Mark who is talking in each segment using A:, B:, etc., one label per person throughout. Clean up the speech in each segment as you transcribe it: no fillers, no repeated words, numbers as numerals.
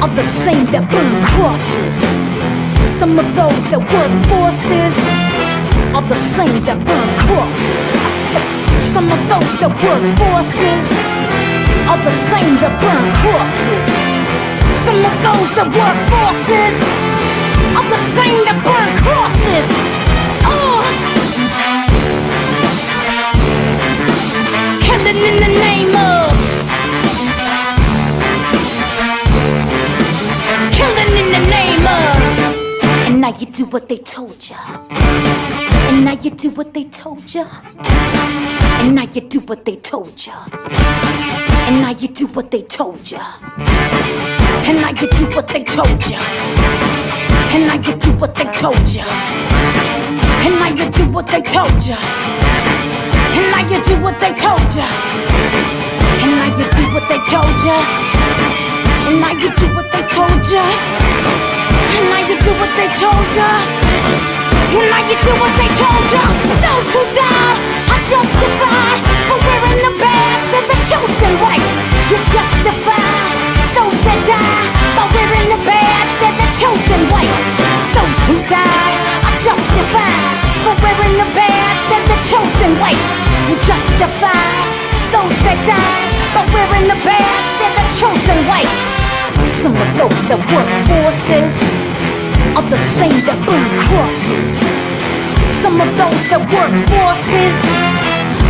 A: are the same that burn crosses. Some of those that work forces are the same that burn crosses. Some of those that work forces are the same that burn crosses. Some of those that work forces are the same that burn crosses. Killing in the name of, killing in the name of. And now you do what they told ya. And now you do what they told ya. And now you do what they told ya. And now you do what they told ya. And now you do what they told ya. And now you do what they told ya. And now you do what they told ya. And now you do what they told ya. And now you do what they told ya. And now you do what they told ya. And now you do what they told ya. And now you do what they told ya. Those who die are justified for wearing the badge. They're the chosen whites. You justify those that die by wearing the badge. They're the chosen whites. Those who die are justified for wearing the badge. They're the chosen whites. You justify those that die by wearing the badge. They're the chosen whites. Some of those that work forces are the same that burn crosses. Some of those that work forces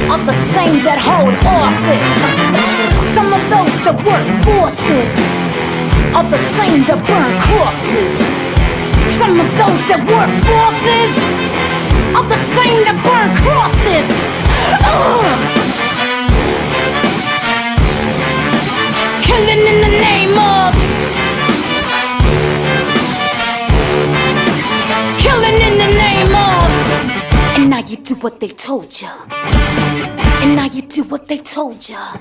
A: are the same that hold office. Some of those that work forces are the same that burn crosses. Some of those that work forces are the same that burn crosses. Killing in the name of, killing in the name of. And now you do what they told ya. And now you do what they told ya.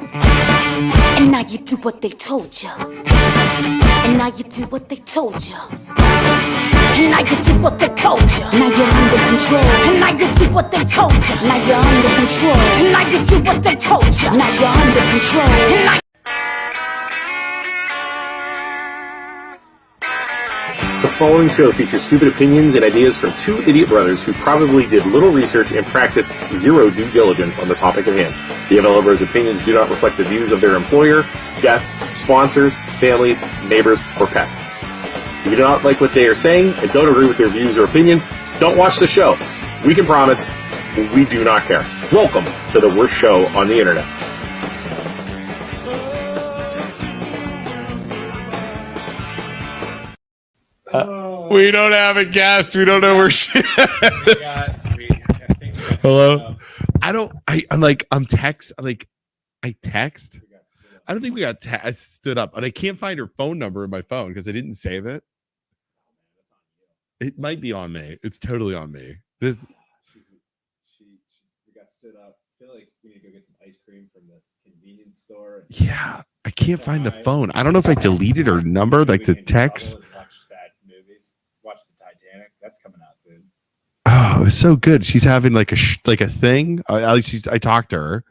A: And now you do what they told ya. And now you do what they told ya. And now you do what they told ya. Now you're under control. And now you do what they told ya. Now you're under control. And now you do what they told ya. Now you're under control. And now
B: The following show features stupid opinions and ideas from two idiot brothers who probably did little research and practiced zero due diligence on the topic at hand. The developers' opinions do not reflect the views of their employer, guests, sponsors, families, neighbors, or pets. If you do not like what they are saying and don't agree with their views or opinions, don't watch the show. We can promise we do not care. Welcome to the worst show on the internet.
C: We don't have a guest. We don't know where she is. Hello. I text. I don't think we got stood up, but I can't find her phone number in my phone because I didn't save it. It might be on me. It's totally on me. She
D: got stood up. I feel like we need to go get some ice cream from the convenience store.
C: Yeah, I can't find the phone. I don't know if I deleted her number, like the text.
D: Watch sad movies. Watch the Titanic. That's coming out soon.
C: Oh, it's so good. She's having like a thing. At least I talked to her.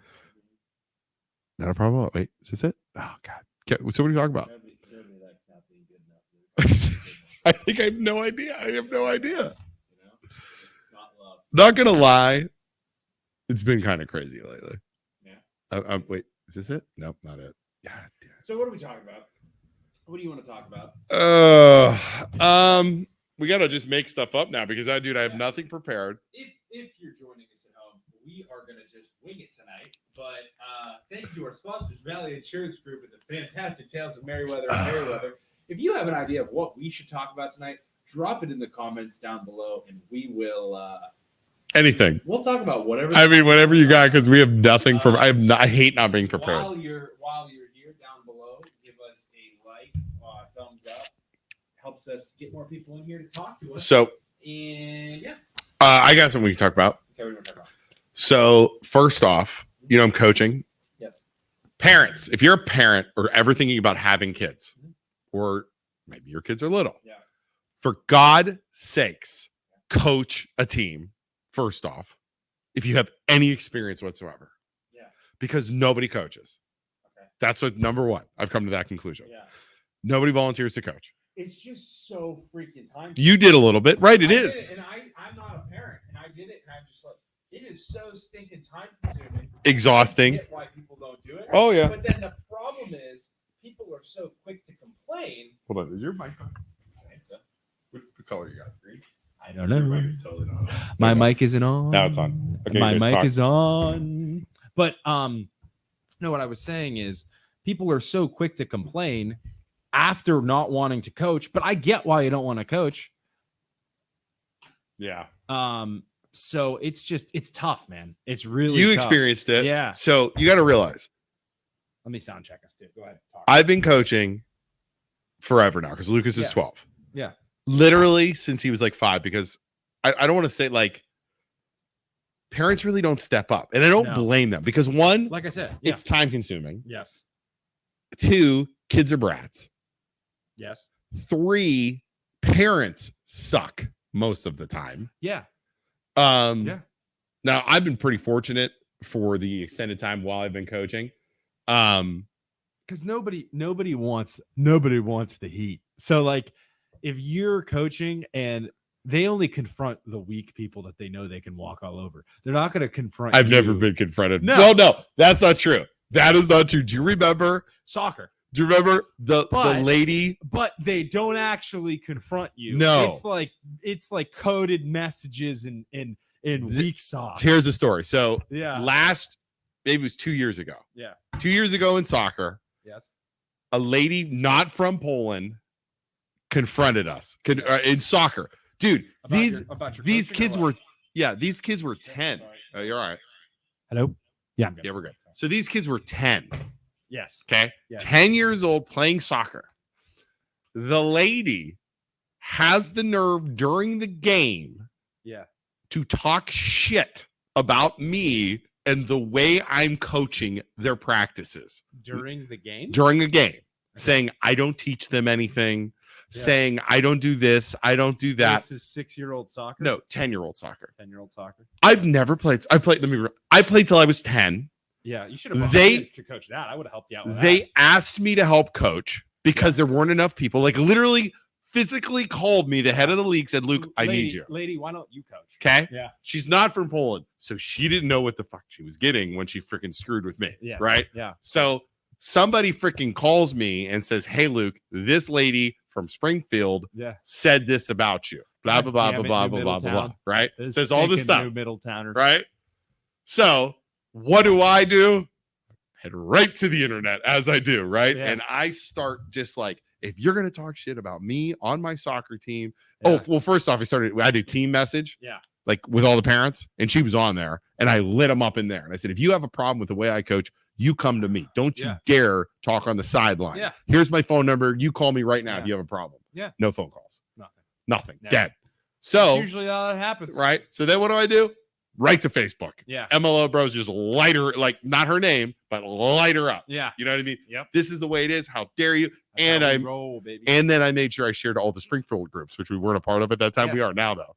C: Not a problem. Wait, is this it? Oh God. So what are you talking about? I think I have no idea. Not gonna lie, it's been kind of crazy lately. Yeah. Wait, is this it? Nope, not it. Yeah.
D: So what are we talking about? What do you want to talk about?
C: We gotta just make stuff up now because I have nothing prepared.
D: If you're joining us at home, we are gonna just wing it tonight. But thank you to our sponsors, Valley Insurance Group, and the fantastic Tales of Merriweather and Merriweather. If you have an idea of what we should talk about tonight, drop it in the comments down below, and we will.
C: Anything.
D: We'll talk about whatever.
C: I mean, whatever you got, because we have nothing from. I hate not being prepared.
D: While you're here, down below, give us a like, thumbs up. Helps us get more people in here to talk to us.
C: So,
D: and yeah,
C: I got something we can talk about.
D: Okay, we're gonna talk about.
C: So, first off, I'm coaching.
D: Yes.
C: Parents, if you're a parent or ever thinking about having kids, or maybe your kids are little, for God's sakes, coach a team. First off, if you have any experience whatsoever, because nobody coaches. Okay. That's what number one. I've come to that conclusion. Yeah. Nobody volunteers to coach.
D: It's just so freaking time.
C: You did a little bit, right? It
D: I
C: is
D: did it, and I'm not a parent, and I did it, and I'm just like, it is so stinking time consuming,
C: exhausting.
D: I get why people don't do it.
C: Oh yeah.
D: But then the problem is, people are so quick to complain.
C: Hold on, is your mic on?
D: I think so.
C: What color you got? Green.
D: I don't
C: Your
D: know.
C: mic is totally not on.
D: My mic isn't on.
C: Now it's on. Okay,
D: My
C: good.
D: mic
C: Talk.
D: is on. But no, what I was saying is people are so quick to complain after not wanting to coach, but I get why you don't want to coach.
C: Yeah.
D: So it's tough, man. It's really
C: You
D: tough.
C: experienced it.
D: Yeah.
C: So you got to realize
D: Let me sound check us, dude. Go ahead. Talk.
C: I've been coaching forever now because Lucas is
D: Yeah.
C: 12.
D: Yeah.
C: Literally since he was like 5, because I don't want to say like parents really don't step up, and I don't
D: No.
C: blame them because one,
D: Like I said,
C: it's time consuming.
D: yes.
C: 2, kids are brats.
D: Yes.
C: 3, parents suck most of the time.
D: Yeah.
C: Yeah. Now I've been pretty fortunate for the extended time while I've been coaching.
D: Because nobody wants the heat. So like if you're coaching and they only confront the weak people that they know they can walk all over, they're not going to confront.
C: I've
D: you.
C: never been confronted.
D: No.
C: Well, no, that's not true. That is not true. Do you remember?
D: Soccer,
C: Do you remember the
D: But-
C: lady?
D: but they don't actually confront you.
C: No.
D: it's like coded messages in weak sauce.
C: Here's the story. So
D: yeah.
C: maybe it was 2 years ago.
D: Yeah.
C: 2 years ago in soccer,
D: Yes.
C: a lady not from Poland confronted us in soccer. Dude, these kids were 10. Oh, you're all right.
D: Hello. Yeah. I'm good.
C: Yeah, we're good. So these kids were 10.
D: Yes.
C: Okay.
D: Yeah.
C: 10 years old playing soccer. The lady has the nerve during the game
D: Yeah.
C: to talk shit about me and the way I'm coaching their practices
D: During the game.
C: during a game, saying I don't teach them anything,
D: Yeah.
C: saying I don't do this, I don't do that.
D: This is 6-year-old soccer.
C: No, 10-year-old soccer.
D: 10-year-old soccer.
C: I've never played. I played till I was 10.
D: Yeah, you should have.
C: They-
D: to coach that. I would have helped you out. With
C: They asked me to help coach because there weren't enough people. Like literally physically called me, the head of the league said, Luke,
D: that.
C: I need you.
D: lady. Why don't you coach?
C: Okay.
D: Yeah.
C: She's not from Poland. So she didn't know what the fuck she was getting when she freaking screwed with me.
D: Yeah.
C: Right.
D: Yeah.
C: So somebody freaking calls me and says, hey, Luke, this lady from Springfield
D: Yeah.
C: said this about you. Blah, blah, blah,
D: Damn
C: blah,
D: it,
C: blah,
D: New
C: blah, blah, blah.
D: Middletown.
C: Right.
D: This
C: Says all this
D: stinking
C: stuff.
D: New Middletowner.
C: Right. So what do? Head right to the internet as I do. Right.
D: Yeah.
C: And I start just like, if you're going to talk shit about me on my soccer team.
D: Yeah.
C: Oh, well, first off, I did team message.
D: Yeah.
C: Like with all the parents, and she was on there, and I lit them up in there. And I said, if you have a problem with the way I coach, you come to me. Don't you
D: Yeah.
C: dare talk on the sideline.
D: Yeah.
C: Here's my phone number. You call me right now
D: Yeah.
C: if you have a problem.
D: Yeah.
C: No phone calls. Nothing.
D: Never.
C: Dead.
D: That's
C: So,
D: usually how that happens.
C: right. So then what do? Right to Facebook.
D: Yeah.
C: MLO Bros, just light her, like not her name, but light her up.
D: Yeah.
C: You know what I mean?
D: Yep.
C: This is the way it is. How dare you?
D: That's
C: And
D: how we
C: I'm-
D: roll, baby.
C: And then I made sure I shared all the Springfield groups, which we weren't a part of at that time.
D: Yeah.
C: We are now, though.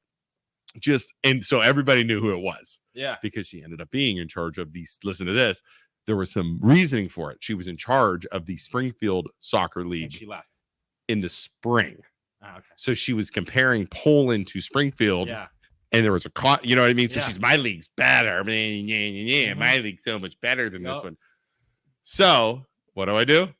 C: And so everybody knew who it was
D: yeah.
C: because she ended up being in charge of these. Listen to this. There was some reasoning for it. She was in charge of the Springfield Soccer
D: And
C: League
D: she left.
C: in the spring.
D: Ah, okay.
C: So she was comparing Poland to Springfield,
D: Yeah.
C: and there was you know what I mean? So
D: Yeah.
C: she's, my league's better. Man, yeah.
D: Mhm.
C: My league's so much better than this
D: Yup.
C: one. So what do?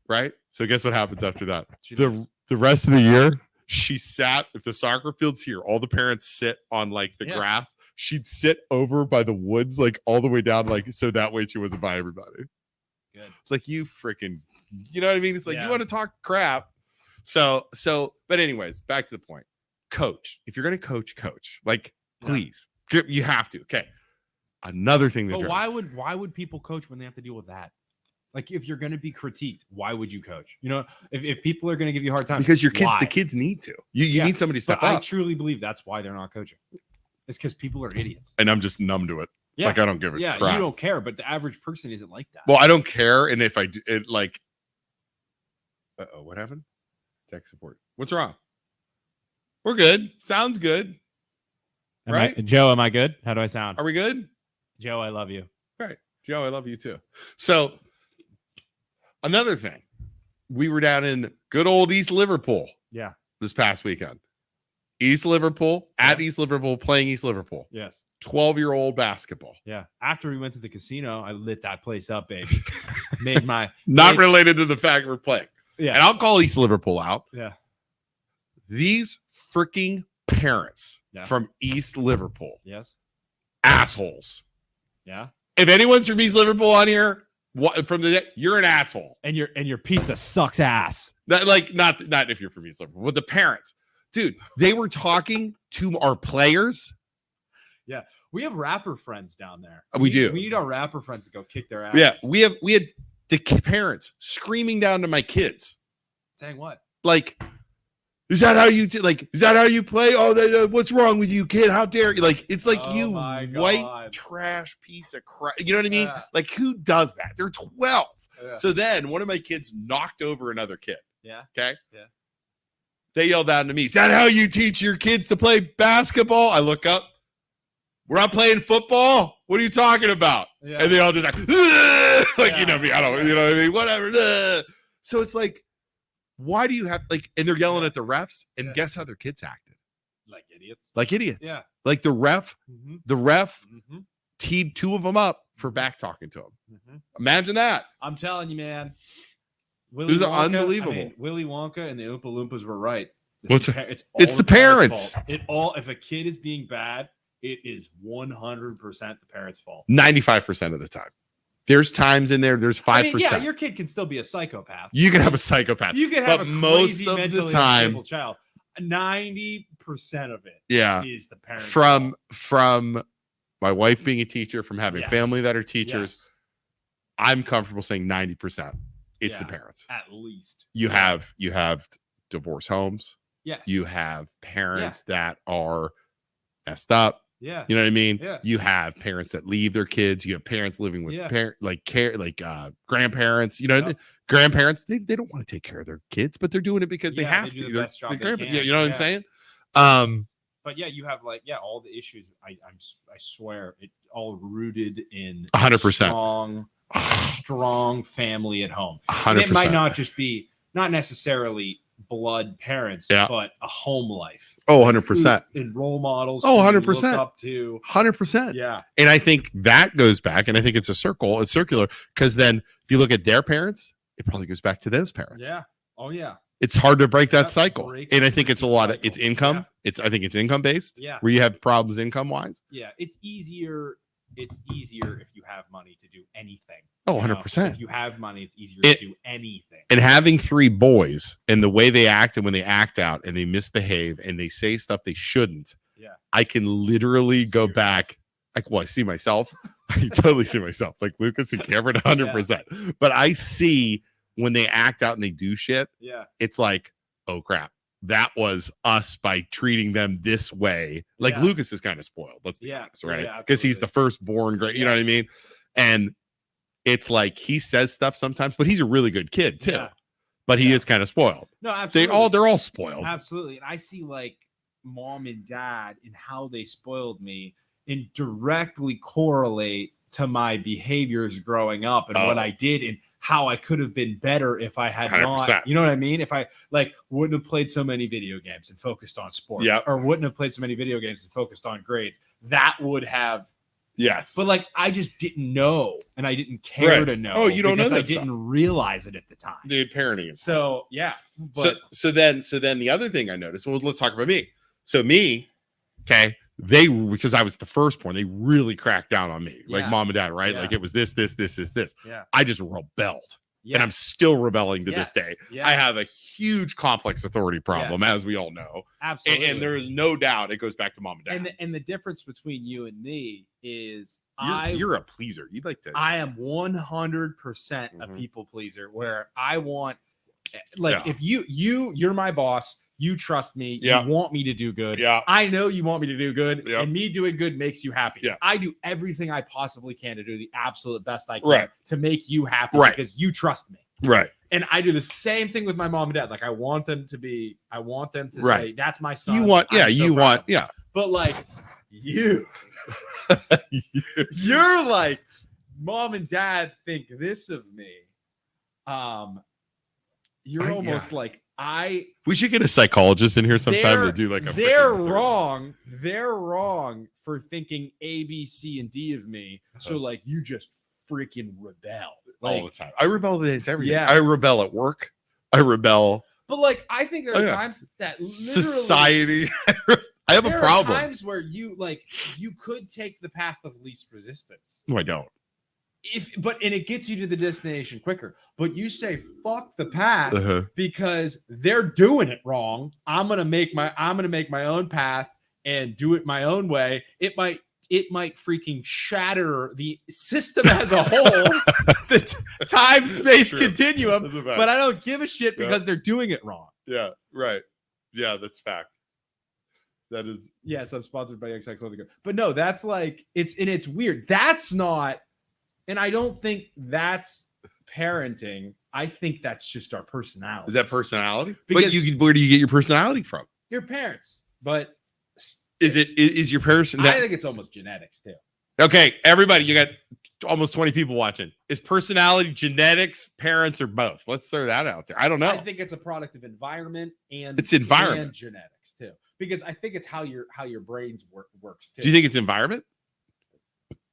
C: Right? So guess what happens after that?
D: She
C: The
D: leaves.
C: rest of the year, she sat at the soccer fields here. All the parents sit on like the
D: Yeah.
C: grass. She'd sit over by the woods, like all the way down, like so that way she wasn't by everybody.
D: Good.
C: It's like you freaking, you know what I mean? It's like
D: Yeah.
C: you want to talk crap. So, but anyways, back to the point. Coach. If you're gonna coach. Like,
D: Yeah.
C: please. You have to. Okay. Another thing that
D: But
C: drives-
D: why would people coach when they have to deal with that? Like if you're going to be critiqued, why would you coach? You know, if people are going to give you a hard time,
C: because your kids,
D: why?
C: the kids need to. You
D: Yeah,
C: need somebody to step
D: But I
C: up.
D: truly believe that's why they're not coaching. It's because people are idiots.
C: And I'm just numb to it.
D: Yeah.
C: Like I don't give a
D: Yeah,
C: crap.
D: you don't care, but the average person isn't like that.
C: Well, I don't care. And if I do it, like, what happened? Tech support. What's wrong? We're good. Sounds good. right?
D: Joe, am I good? How do I sound?
C: Are we good?
D: Joe, I love you.
C: Right. Joe, I love you too. So, another thing. we were down in good old East Liverpool.
E: Yeah.
C: This past weekend. East Liverpool, at East Liverpool, playing East Liverpool.
E: Yes.
C: 12-year-old basketball.
E: Yeah. After we went to the casino, I lit that place up, baby. Made my
C: Not related to the fact we're playing.
E: Yeah.
C: And I'll call East Liverpool out.
E: Yeah.
C: These freaking parents
E: Yeah.
C: from East Liverpool.
E: Yes.
C: Assholes.
E: Yeah.
C: If anyone's from East Liverpool on here, you're an asshole.
E: And your pizza sucks ass.
C: Not if you're from East Liverpool, but the parents. Dude, they were talking to our players.
E: Yeah. We have rapper friends down there.
C: We do.
E: We need our rapper friends to go kick their ass.
C: Yeah, we had the parents screaming down to my kids.
E: Saying what?
C: Like, is that how you is that how you play? Oh, what's wrong with you, kid? How dare you? Like, it's like,
E: Oh
C: you
E: my
C: white
E: God.
C: trash piece of crap. You know what I mean?
E: Yeah.
C: Like, who does that? They're 12.
E: Yeah.
C: So then one of my kids knocked over another kid.
E: Yeah.
C: Okay.
E: Yeah.
C: They yelled down to me, is that how you teach your kids to play basketball? I look up. We're not playing football. What are you talking about?
E: Yeah.
C: And they all just like
E: Yeah.
C: you know me. I don't, you know what I mean? Whatever. So it's like, why do you have and they're yelling at the refs, and guess how their kids acted?
E: Like idiots.
C: Like idiots.
E: Yeah.
C: Like the ref
E: Mm-hmm.
C: teed two of them up for back talking to him.
E: Mm-hmm.
C: Imagine that.
E: I'm telling you, man.
C: It was unbelievable.
E: Willy Wonka and the Oompa Loompas were right.
C: What's
E: It's
C: the parents'
E: fault. If a kid is being bad, it is 100% the parents' fault.
C: 95% of the time. There's times in there, there's 5%.
E: I mean, yeah, your kid can still be a psychopath.
C: You can have a psychopath.
E: You can have
C: but
E: a
C: most
E: crazy
C: of the
E: mentally
C: time,
E: unstable child. 90% of it
C: yeah,
E: is the parents'
C: from
E: fault.
C: from my wife being a teacher, from having
E: Yes.
C: family that are teachers,
E: Yes,
C: I'm comfortable saying 90%. It's
E: Yeah.
C: the parents.
E: at least.
C: You have divorce homes.
E: Yes.
C: You have parents that are messed up.
E: Yeah.
C: You know what I mean?
E: Yeah.
C: You have parents that leave their kids. You have parents living with
E: Yeah.
C: grandparents. You know,
E: Yep.
C: grandparents, they don't want to take care of their kids, but they're doing it because they
E: Yeah,
C: have
E: they do
C: to.
E: the
C: They're-
E: best job
C: they're
E: they
C: grandpa-
E: can.
C: yeah, you know what I'm
E: Yeah.
C: saying?
E: But yeah, you have all the issues. I swear it all rooted in
C: 100%.
E: strong family at home. And
C: 100%.
E: it might not just be not necessarily blood parents,
C: Yeah.
E: but a home life.
C: Oh, 100%.
E: And role models.
C: Oh,
E: who you
C: 100%.
E: Look up to.
C: 100%.
E: Yeah.
C: And I think that goes back, and I think it's circular, because then if you look at their parents, it probably goes back to those parents.
E: Yeah. Oh yeah.
C: It's hard to break that
E: Yep,
C: cycle.
E: break
C: And I
E: the
C: think it's a
E: freaking
C: lot of
E: cycle.
C: it's income.
E: Yeah.
C: I think it's income based.
E: Yeah.
C: Where you have problems income wise.
E: Yeah. It's easier if you have money to do anything.
C: Oh,
E: You know?
C: 100%.
E: If you have money, it's easier
C: It-
E: to do anything.
C: And having 3 boys and the way they act and when they act out and they misbehave and they say stuff they shouldn't,
E: Yeah.
C: I can literally
E: See
C: go
E: yourself.
C: back. I see myself. I totally see myself, like Lucas and Cameron, 100%. But I see when they act out and they do shit,
E: Yeah.
C: it's like, oh crap, that was us by treating them this way. Like
E: Yeah.
C: Lucas is kind of spoiled, let's be
E: Yeah.
C: honest, right?
E: Yeah,
C: Because he's
E: absolutely.
C: the firstborn, great, you know what I mean? And it's like he says stuff sometimes, but he's a really good kid too.
E: Yeah.
C: But he
E: Yeah.
C: is kind of spoiled.
E: No, absolutely.
C: They're all spoiled.
E: Absolutely. And I see mom and dad and how they spoiled me and directly correlate to my behaviors growing up and what
C: Oh.
E: I did and how I could have been better if I had
C: 100%.
E: not, you know what I mean? If I wouldn't have played so many video games and focused on sports
C: Yeah.
E: or wouldn't have played so many video games and focused on grades, that would have,
C: Yes.
E: but I just didn't know and I didn't care
C: Right.
E: to know.
C: Oh, you don't know
E: because I
C: that stuff.
E: didn't realize it at the time.
C: Dude, parenting is
E: So yeah, but
C: so then the other thing I noticed, well, let's talk about me. So me, okay, because I was the firstborn, they really cracked down on me, like
E: Yeah.
C: mom and dad, right?
E: Yeah.
C: Like it was this.
E: Yeah.
C: I just rebelled.
E: yeah.
C: And I'm still rebelling to
E: Yes.
C: this day.
E: Yeah.
C: I have a huge complex authority problem,
E: Yes.
C: as we all know.
E: Absolutely.
C: And there is no doubt it goes back to mom and dad.
E: and the difference between you and me is
C: You're a pleaser. You'd like to.
E: I am 100% a
C: Mhm.
E: people pleaser where I want
C: Yeah.
E: if you're my boss, you trust me,
C: Yeah.
E: you want me to do good.
C: Yeah.
E: I know you want me to do good,
C: Yeah.
E: and me doing good makes you happy.
C: Yeah.
E: I do everything I possibly can to do the absolute best I can
C: Right.
E: to make you happy
C: Right.
E: because you trust me.
C: right.
E: And I do the same thing with my mom and dad. I want them to say,
C: Right.
E: that's my son.
C: You want,
E: I'm so proud of him."
C: yeah.
E: But you're like, mom and dad think this of me. you're almost like
C: We should get a psychologist in here sometime to do like a.
E: They're
C: freaking survey.
E: wrong. They're wrong for thinking A, B, C, and D of me. So like you just freaking rebel
C: All the time. I rebel against everything.
E: Yeah.
C: I rebel at work. I rebel.
E: But like I think there are times that literally,
C: Society. I have a problem.
E: There are times where you could take the path of least resistance.
C: No, I don't.
E: And it gets you to the destination quicker. But you say fuck the path because they're doing it wrong. I'm gonna make my own path and do it my own way. It might freaking shatter the system as a whole, the time-space continuum. But I don't give a shit because they're doing it wrong.
C: Yeah, right. Yeah, that's fact. That is.
E: Yes, I'm sponsored by Youngstown Clothing. But no, that's like it's weird. That's not. And I don't think that's parenting. I think that's just our personality.
C: Is that personality?
E: Because
C: where do you get your personality from?
E: Your parents. But
C: is your parents?
E: I think it's almost genetics too.
C: Okay, everybody, you got almost 20 people watching. Is personality genetics, parents, or both? Let's throw that out there. I don't know.
E: I think it's a product of environment and
C: it's environment
E: and genetics too. Because I think it's how your brains works too.
C: Do you think it's environment?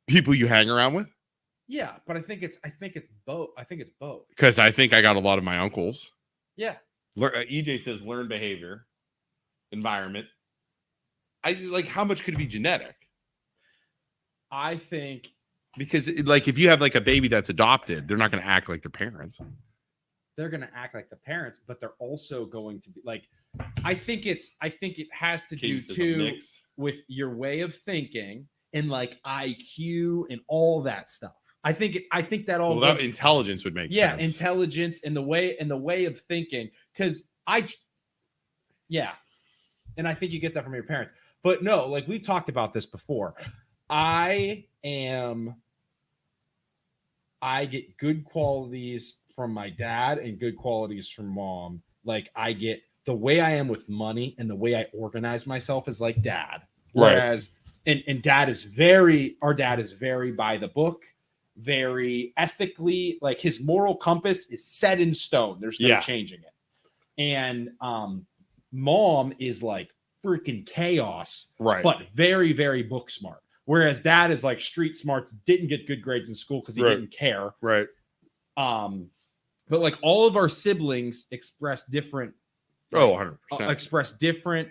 C: People you hang around with?
E: Yeah, but I think it's both. I think it's both.
C: Because I think I got a lot of my uncles.
E: Yeah.
C: EJ says learned behavior, environment. I like how much could it be genetic?
E: I think
C: because like if you have like a baby that's adopted, they're not going to act like their parents.
E: They're going to act like the parents, but they're also going to be like. I think it has to do too with your way of thinking and like IQ and all that stuff. I think that all
C: that intelligence would make sense.
E: Yeah, intelligence and the way of thinking. Because and I think you get that from your parents. But no, like we've talked about this before. I get good qualities from my dad and good qualities from mom. Like I get the way I am with money and the way I organize myself is like dad. Whereas and our dad is very by the book, very ethically, like his moral compass is set in stone. There's no changing it. And mom is like freaking chaos, but very, very book smart. Whereas dad is like street smarts, didn't get good grades in school because he didn't care.
C: Right.
E: But like all of our siblings express different.
C: 100%.
E: Express different.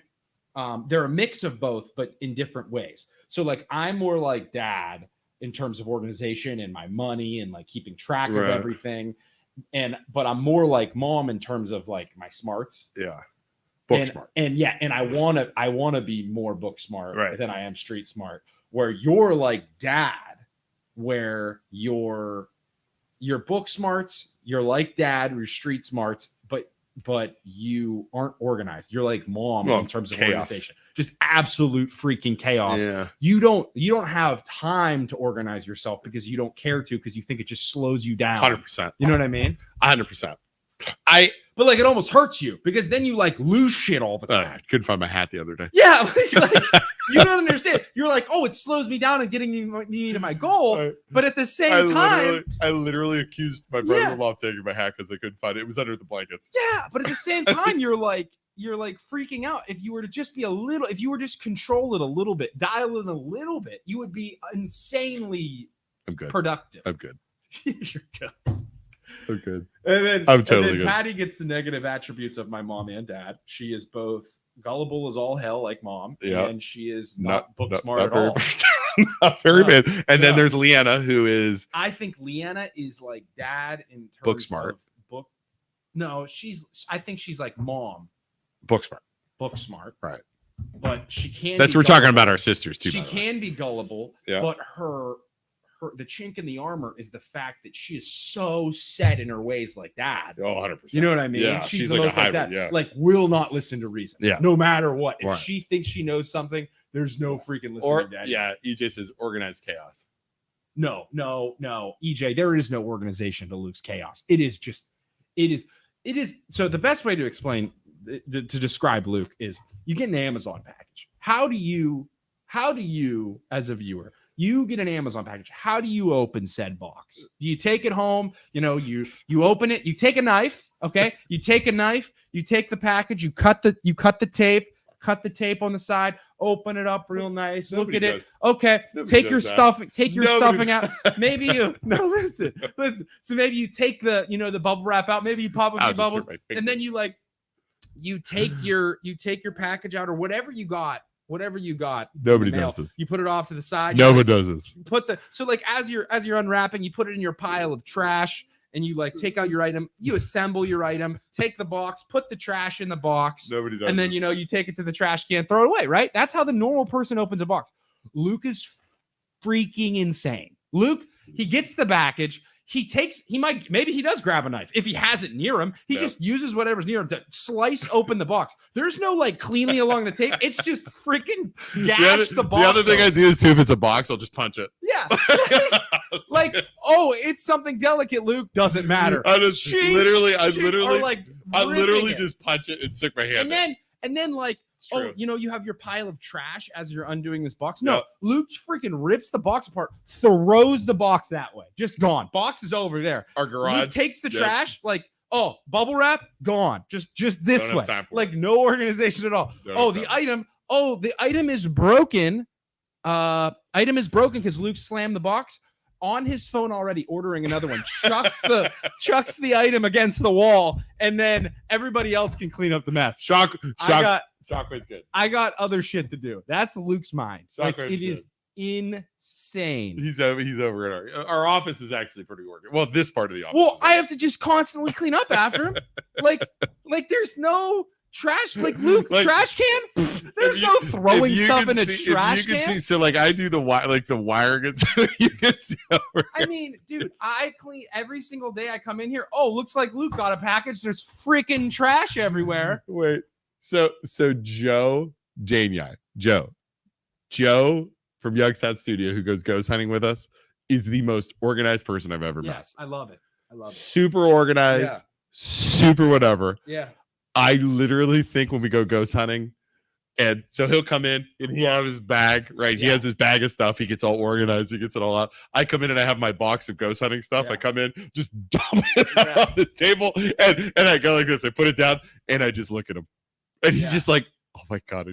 E: They're a mix of both, but in different ways. So like I'm more like dad in terms of organization and my money and like keeping track of everything. But I'm more like mom in terms of like my smarts.
C: Yeah. Book smart.
E: And I want to be more book smart than I am street smart. Where you're like dad, where you're book smarts, you're like dad, you're street smarts, but you aren't organized. You're like mom in terms of organization. Just absolute freaking chaos. Yeah. You don't have time to organize yourself because you don't care to, because you think it just slows you down.
C: 100%.
E: You know what I mean?
C: 100%.
E: But like it almost hurts you because then you like lose shit all the time.
C: Couldn't find my hat the other day.
E: Yeah, like you don't understand. You're like, oh, it slows me down and getting me to my goal. But at the same time,
C: I literally accused my brother-in-law of taking my hat because I couldn't find it. It was under the blankets.
E: Yeah, but at the same time, you're like freaking out. If you were to just control it a little bit, dial it a little bit, you would be insanely productive.
C: I'm good.
E: You're good.
C: I'm good.
E: And then
C: I'm totally good.
E: Patty gets the negative attributes of my mom and dad. She is both gullible as all hell, like mom, and she is not book smart at all.
C: Not very bad. And then there's Leanna, who is.
E: I think Leanna is like dad in terms
C: book smart.
E: Of book. No, I think she's like mom.
C: Book smart.
E: Book smart.
C: Right.
E: But she can.
C: We're talking about our sisters too.
E: She can be gullible, but the chink in the armor is the fact that she is so set in her ways like dad.
C: 100%.
E: You know what I mean?
C: Yeah,
E: she's
C: like
E: most
C: a hybrid,
E: like that. Like will not listen to reason.
C: Yeah.
E: No matter what. If she thinks she knows something, there's no freaking listening to dad.
C: EJ says organized chaos.
E: No. EJ, there is no organization to Luke's chaos. It is. So the best way to explain to describe Luke is you get an Amazon package. How do you as a viewer you get an Amazon package. How do you open said box? Do you take it home? You open it, you take a knife, okay? You take a knife, you take the package, you cut the tape on the side, open it up real nice,
C: Nobody
E: look at
C: does.
E: it. Okay,
C: Nobody
E: take
C: does
E: your
C: that.
E: stuffing, take your
C: Nobody-
E: stuffing out. Maybe you listen. So maybe you take the the bubble wrap out, maybe you pop a
C: I'll
E: few
C: just
E: bubbles,
C: hurt my
E: and then
C: finger.
E: you take your package out or whatever you got.
C: Nobody
E: in the mail.
C: does this.
E: You put it off to the side.
C: Nobody does this.
E: As you're unwrapping, you put it in your pile of trash and you take out your item, you assemble your item, take the box, put the trash in the box,
C: Nobody does
E: and then
C: this.
E: you take it to the trash can, throw it away, right? That's how the normal person opens a box. Luke is freaking insane. Luke, he gets the package. Maybe he does grab a knife. If he has it near him, he just uses whatever's near him to slice open the box. There's no cleanly along the tape. It's just freaking gash the box.
C: The other thing
E: open.
C: I do is too, if it's a box, I'll just punch it.
E: Yeah. It's something delicate, Luke. Doesn't matter.
C: I just
E: Ching,
C: literally
E: ripping it.
C: just punch it and stick my hand in.
E: And then
C: It's true.
E: you have your pile of trash as you're undoing this box. No,
C: Yeah.
E: Luke freaking rips the box apart, throws the box that way. Just gone. Box is over there.
C: Our garage.
E: Luke takes the
C: yeah.
E: trash, bubble wrap, gone. Just this
C: Don't have
E: way.
C: time for it.
E: No organization at all.
C: Don't have
E: The item is broken. Item is broken because Luke slammed the box on his phone already, ordering another one. chucks the item against the wall, and then everybody else can clean up the mess.
C: Shockwave's good.
E: I got other shit to do. That's Luke's mind.
C: Shockwave's
E: It is insane.
C: He's over at our office is actually pretty organized. Well, this part of the office.
E: Well,
C: is
E: I have to just constantly clean up after him. There's no trash. Luke, trash can. There's no throwing stuff in a trash can.
C: See, so I do the wire gets. You can see over.
E: I mean, dude, I clean every single day. I come in here. Oh, looks like Luke got a package. There's freaking trash everywhere.
C: Wait. So Joe from Youngstown Studio, who goes ghost hunting with us, is the most organized person I've ever met.
E: Yes, I love it.
C: Super organized,
E: Yeah.
C: super whatever.
E: Yeah.
C: I literally think when we go ghost hunting, and so he'll come in and he has his bag, right? He has his bag of stuff. He gets all organized. He gets it all out. I come in and I have my box of ghost hunting stuff.
E: Yeah.
C: I come in, just dump it out on the table, and I go like this. I put it down and I just look at him, and he's just like, "Oh my god, I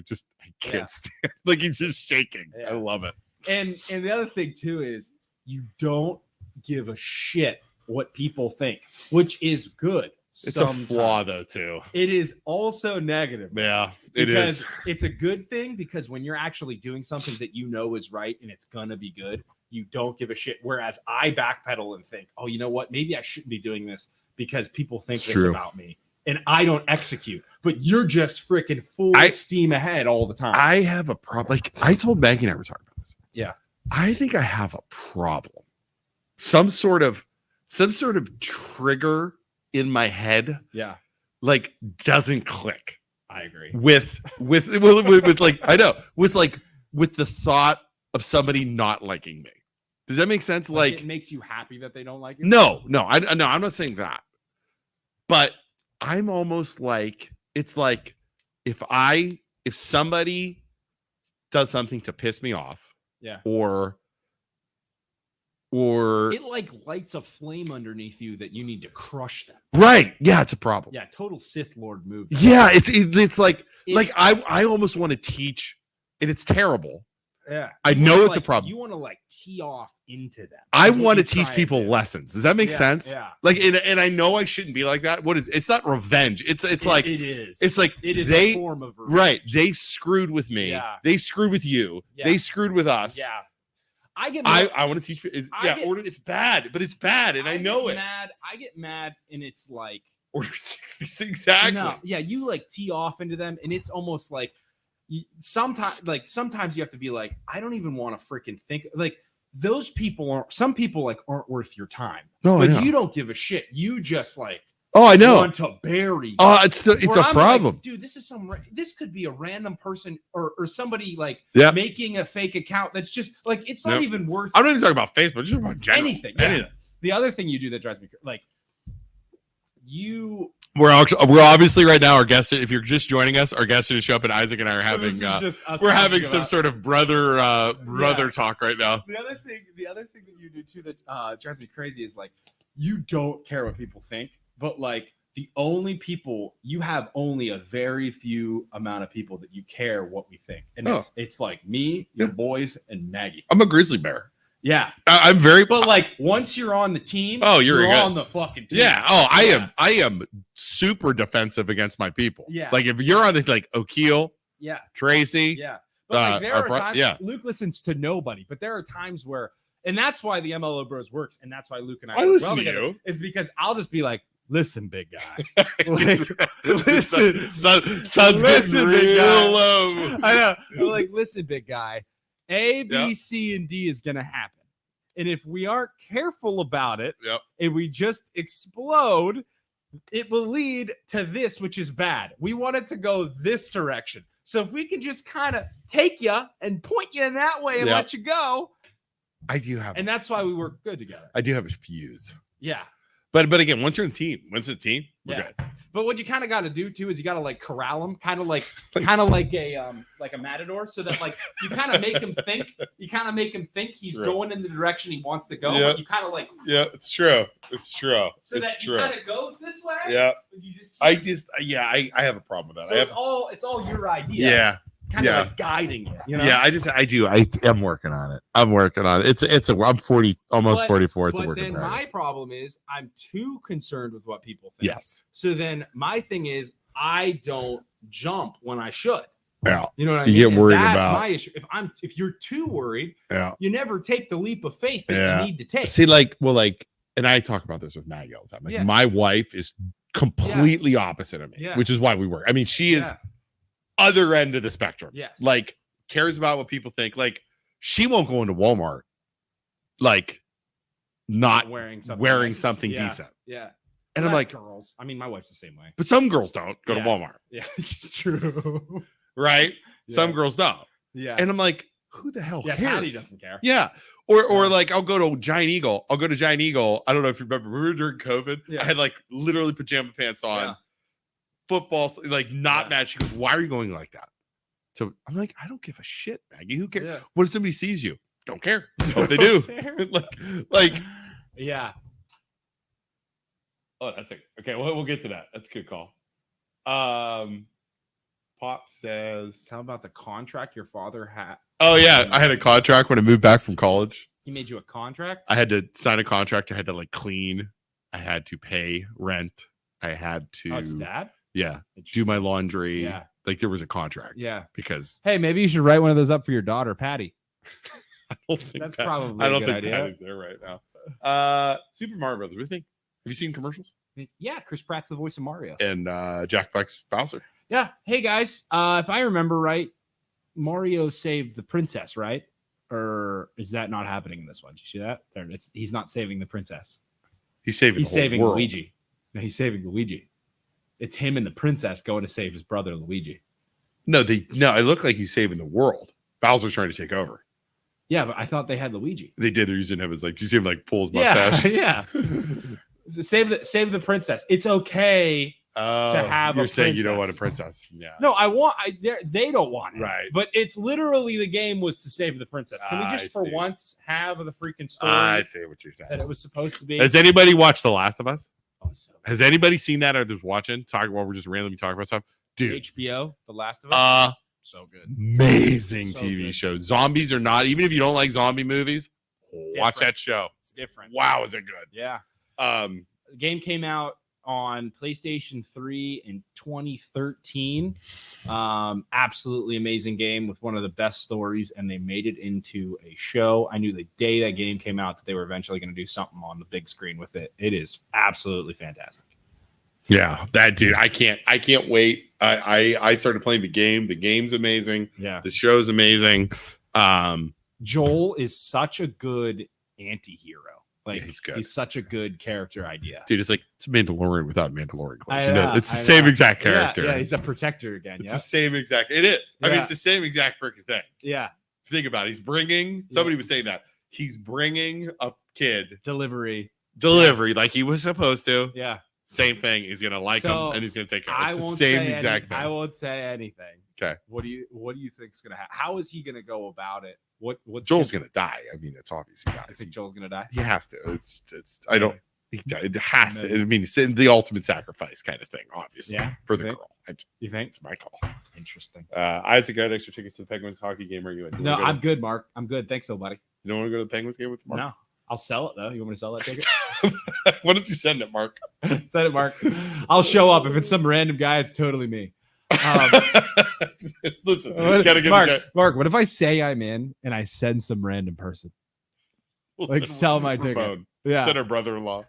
C: can't stand." He's just shaking.
E: Yeah.
C: I love it.
E: And the other thing too is you don't give a shit what people think, which is good.
C: It's
E: sometimes.
C: a flaw though too.
E: It is also negative.
C: Yeah, it is.
E: It's a good thing because when you're actually doing something that you know is right and it's gonna be good, you don't give a shit. Whereas I backpedal and think, oh, you know what? Maybe I shouldn't be doing this because people think
C: It's
E: this
C: true.
E: about me. And I don't execute. But you're just freaking full steam ahead all the time.
C: I have a problem. I told Maggie and I were talking about this.
E: Yeah.
C: I think I have a problem. Some sort of trigger in my head
E: Yeah.
C: doesn't click
E: I agree.
C: with I know with the thought of somebody not liking me. Does that make sense?
E: It makes you happy that they don't like you.
C: No, I'm not saying that. But I'm almost it's like if somebody does something to piss me off,
E: Yeah.
C: or
E: It lights a flame underneath you that you need to crush them.
C: right, yeah, it's a problem.
E: Yeah, total Sith Lord move.
C: Yeah, it's like I almost want to teach, and it's terrible.
E: Yeah.
C: I know it's a problem.
E: You want to tee off into them.
C: I
E: Is what
C: want to
E: you
C: teach
E: try
C: people
E: and do.
C: lessons. Does that make
E: Yeah,
C: sense?
E: Yeah.
C: And I know I shouldn't be like that. It's not revenge. It's like
E: it is.
C: it's like
E: It is
C: they
E: a form of revenge.
C: right. They screwed with me.
E: Yeah.
C: They screwed with you.
E: Yeah.
C: They screwed with us.
E: Yeah. I get
C: I want to teach. It's bad, but it's bad, and I know it.
E: I get mad, and it's like
C: Order 66 exactly.
E: no, yeah, you tee off into them, and it's almost like sometimes you have to be like, I don't even want to freaking think those people aren't. Some people aren't worth your time.
C: No, I
E: but
C: know.
E: you don't give a shit. You just
C: Oh, I know.
E: want to bury.
C: It's a
E: Where I'm
C: problem.
E: dude. This is this could be a random person or somebody
C: Yep.
E: making a fake account that's just it's not
C: Yep.
E: even worth
C: I'm not even talking about Facebook. Just about general.
E: anything. Yeah.
C: Anything.
E: The other thing you do that drives me you
C: We're obviously right now our guest. If you're just joining us, our guest is up, and Isaac and I are having we're having some sort of brother talk right now.
E: The other thing that you do too that drives me crazy is like you don't care what people think, but like the only people you have only a very few amount of people that you care what we think, and it's like me, your boys, and Maggie.
C: I'm a grizzly bear.
E: Yeah,
C: I'm very.
E: But like once you're on the team, you're on the fucking team.
C: Yeah. Oh, I am super defensive against my people.
E: Yeah.
C: Like if you're on the like O'Keel,
E: yeah,
C: Tracy,
E: yeah. But like there are times,
C: yeah.
E: Luke listens to nobody, but there are times where, and that's why the MLO Bros works, and that's why Luke and I
C: listen to you.
E: Is because I'll just be like, listen, big guy. Like, listen,
C: sun's getting real low.
E: I know. I'm like, listen, big guy. A, B, C, and D is gonna happen, and if we aren't careful about it, and we just explode, it will lead to this, which is bad. We want it to go this direction. So if we can just kind of take you and point you in that way and let you go,
C: I do have,
E: and that's why we work good together.
C: I do have a fuse.
E: Yeah.
C: But again, once you're in a team, we're good.
E: But what you kind of got to do too is you got to like corral them, kind of like a matador, so that like you kind of make him think. You kind of make him think he's going in the direction he wants to go. But you kind of like
C: it's true.
E: So that he kind of goes this way.
C: Yeah.
E: You just
C: I have a problem with that.
E: So it's all your idea.
C: Yeah.
E: Kind of like guiding it. You know?
C: Yeah, I'm working on it. I'm 40, almost 44. It's a work in progress.
E: My problem is I'm too concerned with what people think.
C: Yes.
E: So then my thing is I don't jump when I should.
C: Yeah.
E: You know what I mean?
C: You get worried
E: that's
C: about
E: my issue. If you're too worried, you never take the leap of faith that you need to take.
C: See, and I talk about this with Maggie all the time. Like my wife is completely opposite of me, which is why we work. I mean, she is other end of the spectrum.
E: Yes.
C: Like cares about what people think. Like she won't go into Walmart like not wearing something decent.
E: Yeah.
C: And I'm like,
E: girls. I mean, my wife's the same way.
C: But some girls don't go to Walmart.
E: Yeah, true.
C: Right? Yeah. Some girls don't.
E: Yeah.
C: And I'm like, who the hell cares?
E: Patty doesn't care.
C: Yeah. Or like I'll go to Giant Eagle. I don't know if you remember during COVID. I had like literally pajama pants on.
E: Yeah.
C: Football, like not mad. She goes, why are you going like that? So I'm like, I don't give a shit, Maggie. Who cares? What if somebody sees you? Don't care. What if they do? like
E: yeah.
C: Oh, that's okay. We'll get to that. That's a good call. Pop says,
E: tell about the contract your father had.
C: Oh yeah, I had a contract when I moved back from college.
E: He made you a contract?
C: I had to sign a contract. I had to like clean. I had to pay rent. I had to.
E: Oh, it's dad?
C: Yeah. Do my laundry.
E: Yeah.
C: Like there was a contract.
E: Yeah.
C: Because
E: hey, maybe you should write one of those up for your daughter, Patty.
C: I don't think
E: probably a good idea.
C: Patty's there right now. Super Mario Brothers. What do you think? Have you seen commercials?
E: Yeah, Chris Pratt's the voice of Mario.
C: And Jack Black's Bowser.
E: Yeah. Hey guys, if I remember right, Mario saved the princess, right? Or is that not happening in this one? Did you see that? He's not saving the princess.
C: He's saving world.
E: Luigi. No, he's saving Luigi. It's him and the princess going to save his brother Luigi.
C: No, it looked like he's saving the world. Bowser's trying to take over.
E: Yeah, but I thought they had Luigi.
C: They did. They're using him as like, do you see him like pull his mustache?
E: Yeah. Save the princess. It's okay to have. You're
C: saying you don't want a princess. Yeah.
E: No, they don't want it.
C: Right.
E: But it's literally the game was to save the princess. Can we just for once have the freaking story?
C: I see what you're saying.
E: That it was supposed to be.
C: Has anybody watched The Last of Us?
E: Oh, so
C: has anybody seen that or just watching? Talking while we're just randomly talking about stuff, dude.
E: HBO, The Last of Us. So good.
C: Amazing TV show. Zombies or not, even if you don't like zombie movies, watch that show.
E: It's different.
C: Wow, is it good?
E: Yeah.
C: The
E: game came out on PlayStation 3 in 2013. Absolutely amazing game with one of the best stories, and they made it into a show. I knew the day that game came out that they were eventually going to do something on the big screen with it. It is absolutely fantastic.
C: Yeah, that dude, I can't wait. I started playing the game. The game's amazing.
E: Yeah,
C: the show's amazing.
E: Joel is such a good anti-hero. Like
C: he's good.
E: He's such a good character idea.
C: Dude, it's like it's Mandalorian without Mandalorian clothes. It's the same exact character.
E: Yeah, he's a protector again.
C: It's the same exact. It is.
E: Yeah.
C: I mean, it's the same exact freaking thing.
E: Yeah.
C: Think about it. He's bringing. Somebody was saying that he's bringing a kid
E: delivery
C: like he was supposed to.
E: Yeah.
C: Same thing. He's gonna like
E: So,
C: him and he's gonna take care.
E: I
C: It's the
E: won't
C: same
E: say
C: exact
E: I
C: thing.
E: won't say anything.
C: Okay.
E: What do you think is gonna happen? How is he gonna go about it? What
C: Joel's gonna die. I mean, it's obvious he
E: I
C: dies.
E: think Joel's gonna die.
C: He has to. It's. I don't. It has to. I mean, it's the ultimate sacrifice kind of thing, obviously,
E: Yeah,
C: for the
E: you think?
C: girl.
E: You think?
C: It's my call.
E: Interesting.
C: Isaac got extra tickets to the Penguins hockey game. Are you in?
E: No, I'm good, Mark. I'm good. Thanks, though, buddy.
C: You don't want to go to the Penguins game with Mark?
E: No, I'll sell it though. You want me to sell that ticket?
C: Why don't you send it, Mark?
E: Send it, Mark. I'll show up. If it's some random guy, it's totally me.
C: Listen,
E: What-
C: gotta get
E: Mark,
C: the guy.
E: Mark, what if I say I'm in and I send some random person?
C: We'll
E: Like,
C: send
E: sell my ticket.
C: Ramon.
E: Yeah.
C: Send her brother-in-law.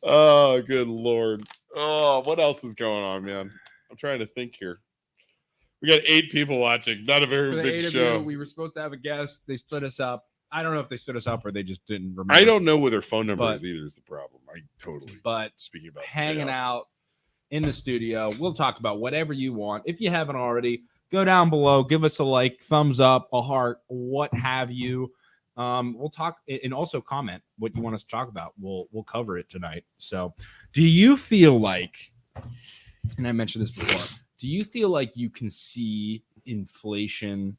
C: Oh, good Lord. Oh, what else is going on, man? I'm trying to think here. We got 8 people watching. Not a very
E: For the
C: big
E: 8 of
C: show.
E: you, we were supposed to have a guest. They stood us up. I don't know if they stood us up or they just didn't remember.
C: I don't know what their phone number
E: But-
C: is either. Is the problem? I totally.
E: But
C: Speaking about
E: hanging
C: chaos.
E: out in the studio, we'll talk about whatever you want. If you haven't already, go down below, give us a like, thumbs up, a heart, what have you. We'll talk and also comment what you want us to talk about. We'll cover it tonight. So, do you feel like, and I mentioned this before, do you feel like you can see inflation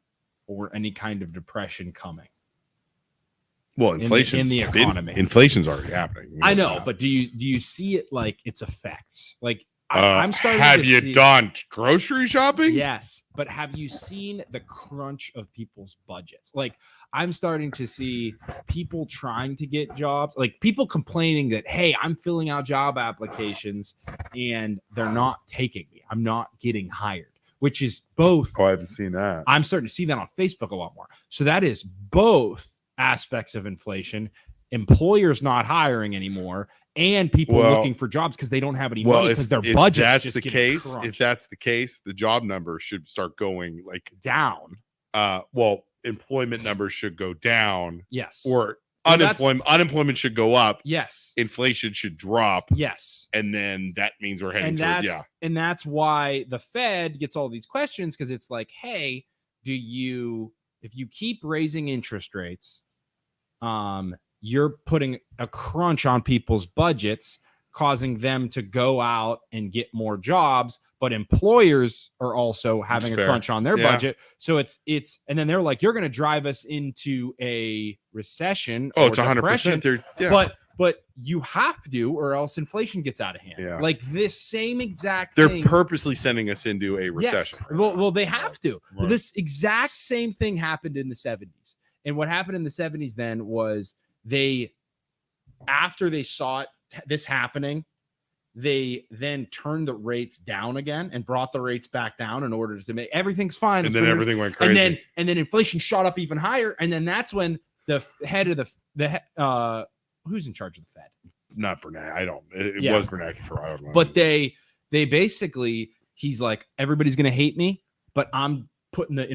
E: or any kind of depression coming?
C: Well,
E: in
C: inflation's
E: the economy.
C: Inflation's already happening. We
E: I know,
C: that.
E: but do you see it like its effects? Like I'm starting
C: Have
E: to
C: you
E: see,
C: done grocery shopping?
E: Yes, but have you seen the crunch of people's budgets? Like I'm starting to see people trying to get jobs, like people complaining that, hey, I'm filling out job applications and they're not taking me. I'm not getting hired, which is both.
C: Oh, I haven't seen that.
E: I'm starting to see that on Facebook a lot more. So that is both aspects of inflation, employers not hiring anymore, and people looking for jobs because they don't have any money because their budget.
C: That's the case. If that's the case, the job numbers should start going like
E: down.
C: Employment numbers should go down.
E: Yes.
C: Or
E: Well,
C: unemployment should go up.
E: Yes.
C: Inflation should drop.
E: Yes.
C: And then that means we're heading toward
E: And that's why the Fed gets all these questions, because it's like, hey, if you keep raising interest rates, you're putting a crunch on people's budgets, causing them to go out and get more jobs, but employers are also having a crunch on their budget. So it's and then they're like, you're going to drive us into a recession.
C: Oh, it's 100%.
E: But you have to, or else inflation gets out of hand.
C: Yeah.
E: Like this same exact
C: They're
E: thing.
C: purposely sending us into a recession.
E: Yes. Well, they have to.
C: Right.
E: Well, this exact same thing happened in the 70s. And what happened in the 70s then was after they saw this happening, they then turned the rates down again and brought the rates back down in order to make everything's fine.
C: And then everything went crazy.
E: And then inflation shot up even higher. And then that's when the head of who's in charge of the Fed?
C: Not Bernanke. It
E: Yeah.
C: was Bernanke for a while.
E: But they basically, he's like, everybody's going to hate me, but I'm putting the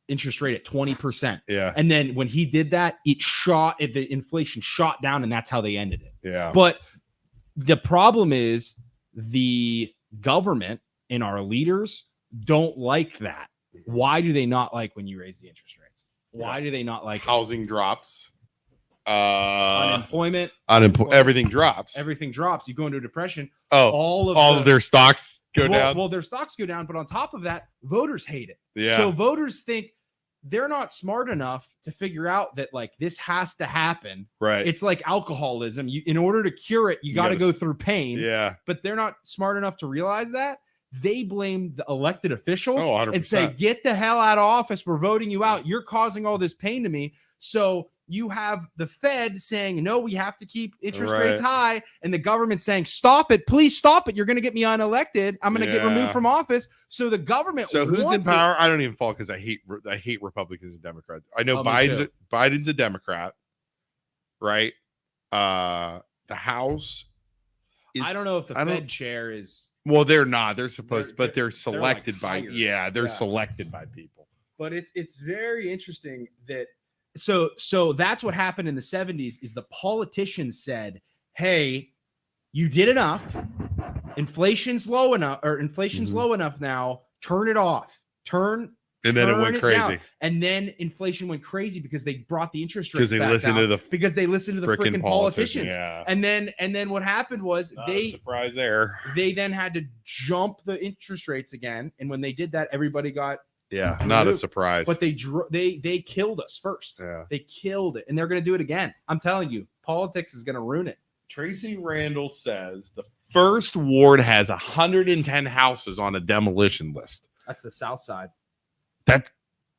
E: interest rate at 20%.
C: Yeah.
E: And then when he did that, the inflation shot down, and that's how they ended it.
C: Yeah.
E: But the problem is the government and our leaders don't like that. Why do they not like when you raise the interest rates? Why do they not like
C: housing drops?
E: Unemployment,
C: everything drops.
E: Everything drops. You go into a depression.
C: Oh,
E: all
C: of their stocks go down.
E: Well, their stocks go down, but on top of that, voters hate it.
C: Yeah.
E: So voters think they're not smart enough to figure out that like this has to happen.
C: Right.
E: It's like alcoholism. In order to cure it, you got to go through pain.
C: Yeah.
E: But they're not smart enough to realize that. They blame the elected officials
C: 100%.
E: and say, get the hell out of office. We're voting you out. You're causing all this pain to me. So you have the Fed saying, no, we have to keep interest rates high. And the government saying, stop it. Please stop it. You're going to get me unelected. I'm going to get removed from office. So the government.
C: So who's in power? I don't even fall because I hate Republicans and Democrats. I know Biden's a Democrat, right? The House.
E: I don't know if the Fed chair is.
C: Well, they're not. They're supposed, but they're selected
E: like
C: they're selected by people.
E: But it's very interesting that. So that's what happened in the 70s is the politicians said, hey, you did enough. Inflation's low enough now. Turn it off. Turn
C: And then it
E: turn
C: went
E: down.
C: crazy.
E: And then inflation went crazy because they brought the interest rates
C: Because they
E: back
C: listened
E: down
C: to the
E: because they listened to the
C: frickin'
E: freaking politicians.
C: Yeah.
E: And then what happened was
C: Not a surprise there.
E: they then had to jump the interest rates again. And when they did that, everybody got
C: Yeah, not a
E: removed.
C: surprise.
E: But they killed us first.
C: Yeah.
E: They killed it, and they're going to do it again. I'm telling you, politics is going to ruin it.
C: Tracy Randall says the first ward has 110 houses on a demolition list.
E: That's the South Side.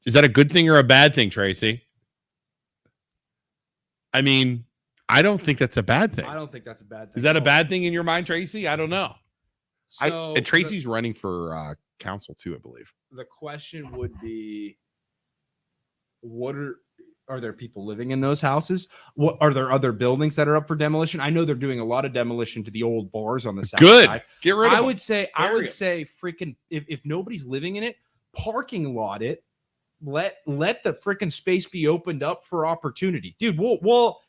C: Is that a good thing or a bad thing, Tracy? I mean, I don't think that's a bad thing.
E: I don't think that's a bad thing.
C: Is that a bad thing in your mind, Tracy? I don't know.
E: So
C: And Tracy's running for council too, I believe.
E: the question would be, what are there people living in those houses? What are there other buildings that are up for demolition? I know they're doing a lot of demolition to the old bars on the South
C: Good.
E: Side.
C: Get rid of
E: I
C: them.
E: would say
C: Bury 'em.
E: freaking if nobody's living in it, parking lot it. Let the freaking space be opened up for opportunity, dude. We'll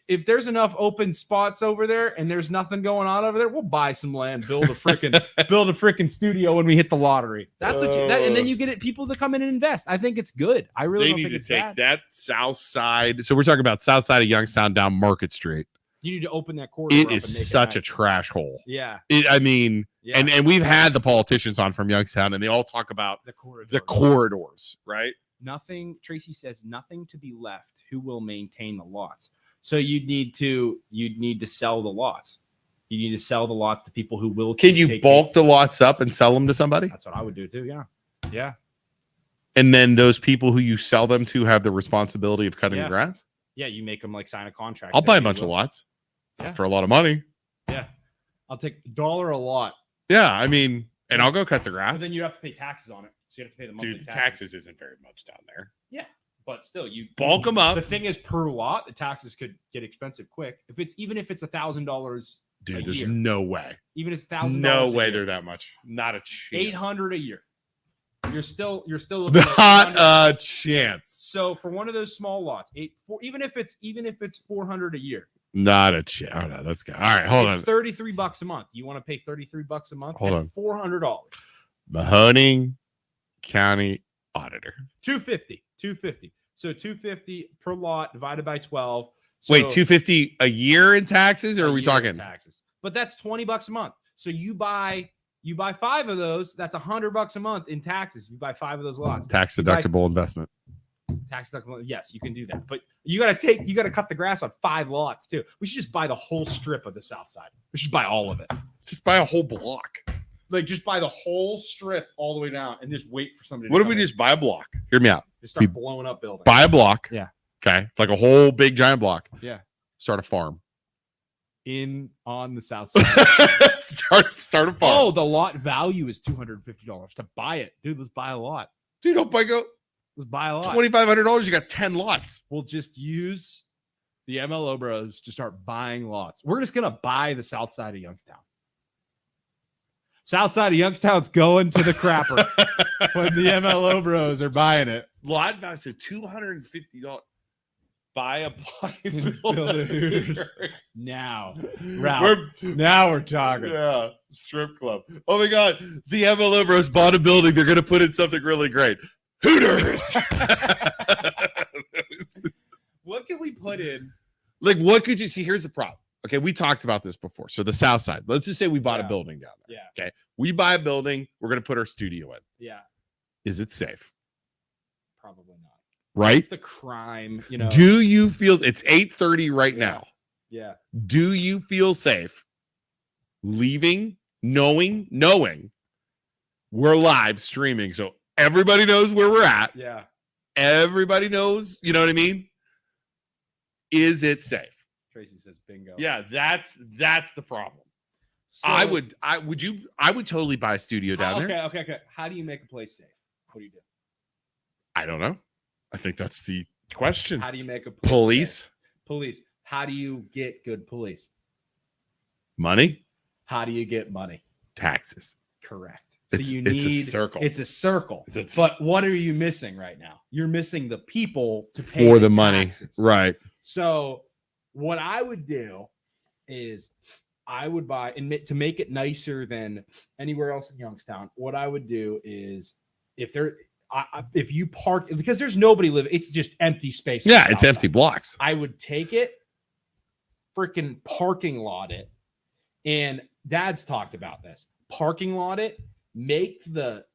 E: if there's enough open spots over there and there's nothing going on over there, we'll buy some land, build a freaking studio when we hit the lottery. That's what and then you get people to come in and invest. I think it's good. I really
C: They
E: don't
C: need
E: think
C: to
E: it's
C: take
E: bad.
C: that south side. So we're talking about south side of Youngstown down Market Street.
E: You need to open that corridor.
C: It
E: up
C: is
E: and make
C: such a
E: nice.
C: trash hole.
E: Yeah.
C: I mean,
E: Yeah.
C: and we've had the politicians on from Youngstown, and they all talk about
E: the corridor.
C: the corridors, right?
E: Nothing. Tracy says nothing to be left. Who will maintain the lots? So you'd need to sell the lots. You need to sell the lots to people who will.
C: Can you
E: take
C: bulk
E: it.
C: the lots up and sell them to somebody?
E: That's what I would do too. Yeah. Yeah.
C: And then those people who you sell them to have the responsibility of cutting
E: Yeah.
C: the grass?
E: Yeah. You make them like sign a contract.
C: I'll buy a
E: saying
C: bunch
E: you
C: of
E: will.
C: lots
E: Yeah.
C: for a lot of money.
E: Yeah. I'll take $1 a lot.
C: Yeah, I mean, and I'll go cut the
E: But
C: grass.
E: then you have to pay taxes on it. So you have to pay the monthly
C: Dude, the taxes isn't very much down there.
E: But still, you
C: Bulk them up.
E: The thing is, per lot, the taxes could get expensive quick. Even if it's $1,000,
C: Dude,
E: a
C: there's
E: year.
C: no way.
E: even if it's $1,000,
C: No
E: a
C: way
E: year,
C: they're that much. Not a chance.
E: 800 a year. You're still looking at
C: Not
E: 800.
C: a chance.
E: So for one of those small lots, even if it's 400 a year,
C: Not a chance. Oh, no, that's good. All right, hold
E: it's
C: on.
E: $33 a month. You want to pay $33 a month?
C: Hold
E: at
C: on.
E: $400.
C: Mahoning County Auditor.
E: 250. So 250 per lot divided by 12. So
C: Wait, 250 a year in taxes, or
E: a
C: are we
E: year in
C: talking?
E: taxes? But that's $20 a month. So you buy 5 of those, that's $100 a month in taxes. You buy 5 of those lots.
C: Tax
E: You buy-
C: deductible investment.
E: Tax deductible. Yes, you can do that. But you got to cut the grass on 5 lots too. We should just buy the whole strip of the South Side. We should buy all of it.
C: Just buy a whole block.
E: Like just buy the whole strip all the way down and just wait for somebody.
C: What
E: to
C: if we
E: come in.
C: just buy a block? Hear me out.
E: Just start
C: we
E: blowing up buildings?
C: Buy a block.
E: Yeah.
C: Okay. Like a whole big giant block.
E: Yeah.
C: Start a farm.
E: On the South Side.
C: start a farm.
E: Oh, the lot value is $250 to buy it, dude. Let's buy a lot.
C: Dude, don't buy
E: Let's buy a lot.
C: $2,500. You got 10 lots.
E: We'll just use the MLO bros to start buying lots. We're just gonna buy the South Side of Youngstown. South Side of Youngstown's going to the crapper when the MLO bros are buying it.
C: Lot value, so $250. Buy a block and
E: Build
C: build
E: a
C: a
E: Hooters.
C: Hooters.
E: Now, Ralph. Now we're talking.
C: Yeah, strip club. Oh my God, the MLO bros bought a building. They're gonna put in something really great. Hooters.
E: What can we put in?
C: Like, what could you see? Here's the problem. Okay, we talked about this before. So the South Side. Let's just say we bought a
E: Yeah.
C: building down there.
E: Yeah.
C: Okay, we buy a building. We're gonna put our studio in.
E: Yeah,
C: Is it safe?
E: probably not.
C: Right?
E: It's the crime, you know.
C: Do you feel it's 8:30 right
E: Yeah.
C: now?
E: Yeah.
C: Do you feel safe leaving, knowing we're live streaming, so everybody knows where we're at?
E: Yeah.
C: Everybody knows, you know what I mean? Is it safe?
E: Tracy says bingo.
C: Yeah, that's the problem.
E: So,
C: I would totally buy a studio down there.
E: Okay. How do you make a place safe? What do you do?
C: I don't know. I think that's the question.
E: How do you make a place
C: Police,
E: safe? Police. How do you get good police?
C: money,
E: How do you get money?
C: taxes.
E: Correct.
C: It's a circle.
E: It's a circle.
C: That's-
E: But what are you missing right now? You're missing the people to pay
C: For the money.
E: taxes.
C: Right.
E: So what I would do is I would buy to make it nicer than anywhere else in Youngstown. What I would do is if you park, because there's nobody living, it's just empty space.
C: Yeah, it's empty blocks.
E: I would take it, freaking parking lot it, and Dad's talked about this. Parking lot it, make the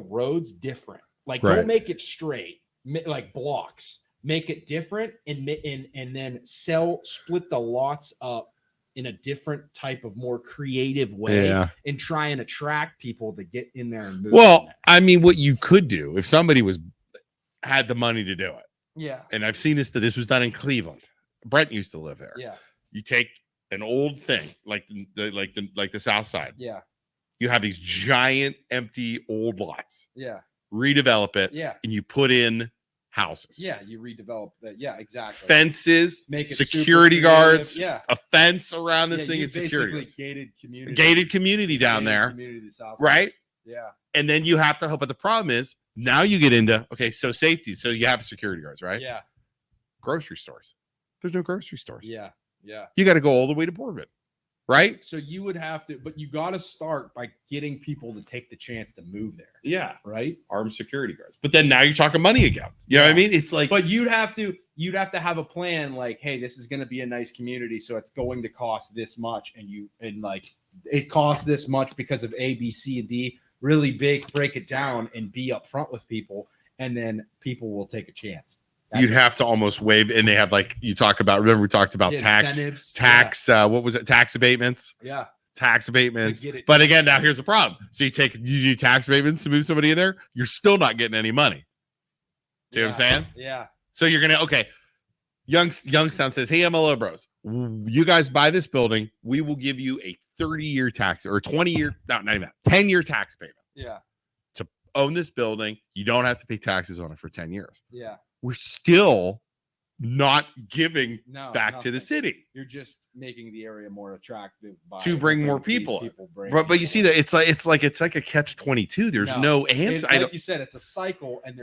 E: roads different. Like
C: Right.
E: don't make it straight, like blocks. Make it different, and then split the lots up in a different type of more creative way, and try and attract people to get in there and move.
C: Well, I mean, what you could do if somebody had the money to do it,
E: yeah,
C: and I've seen this was done in Cleveland. Brent used to live there.
E: yeah,
C: You take an old thing like the South Side.
E: yeah,
C: You have these giant empty old lots.
E: yeah,
C: Redevelop it.
E: yeah,
C: And you put in houses.
E: yeah. You redevelop that. Yeah, exactly.
C: Fences,
E: Make it
C: security
E: super creative.
C: guards,
E: Yeah.
C: a fence around this
E: Yeah,
C: thing
E: you
C: is security.
E: basically
C: Gated community down
E: gated
C: there.
E: community south side.
C: Right?
E: Yeah.
C: And then you have to help. But the problem is now you get into so safety. So you have security guards, right?
E: Yeah.
C: Grocery stores. There's no grocery stores.
E: Yeah. Yeah.
C: You got to go all the way to Boardman, right?
E: So you would have to, but you got to start by getting people to take the chance to move there.
C: Yeah.
E: Right.
C: Armed security guards. But then now you're talking money again. You know what I mean? It's like,
E: But you'd have to have a plan like, hey, this is going to be a nice community, so it's going to cost this much, and like it costs this much because of A, B, C, and D. Really break it down and be upfront with people, and then people will take a chance.
C: you'd have to almost waive, and they have remember we talked about
E: The
C: tax,
E: incentives.
C: what was it? Tax abatements,
E: Yeah.
C: tax abatements.
E: To get it-
C: But again, now here's the problem. So you do tax abatements to move somebody in there, you're still not getting any money. See what I'm saying?
E: Yeah.
C: So you're going to, Youngstown says, hey, MLO bros, you guys buy this building. We will give you a 30-year tax or 20-year, not even that, 10-year tax payment
E: Yeah.
C: to own this building. You don't have to pay taxes on it for 10 years.
E: Yeah.
C: We're still not giving
E: No.
C: back to the
E: nothing.
C: city
E: You're just making the area more attractive
C: to bring more
E: these
C: people.
E: bring
C: But you
E: people.
C: see that it's like a catch-22. There's no answer.
E: Like you said, it's a cycle, and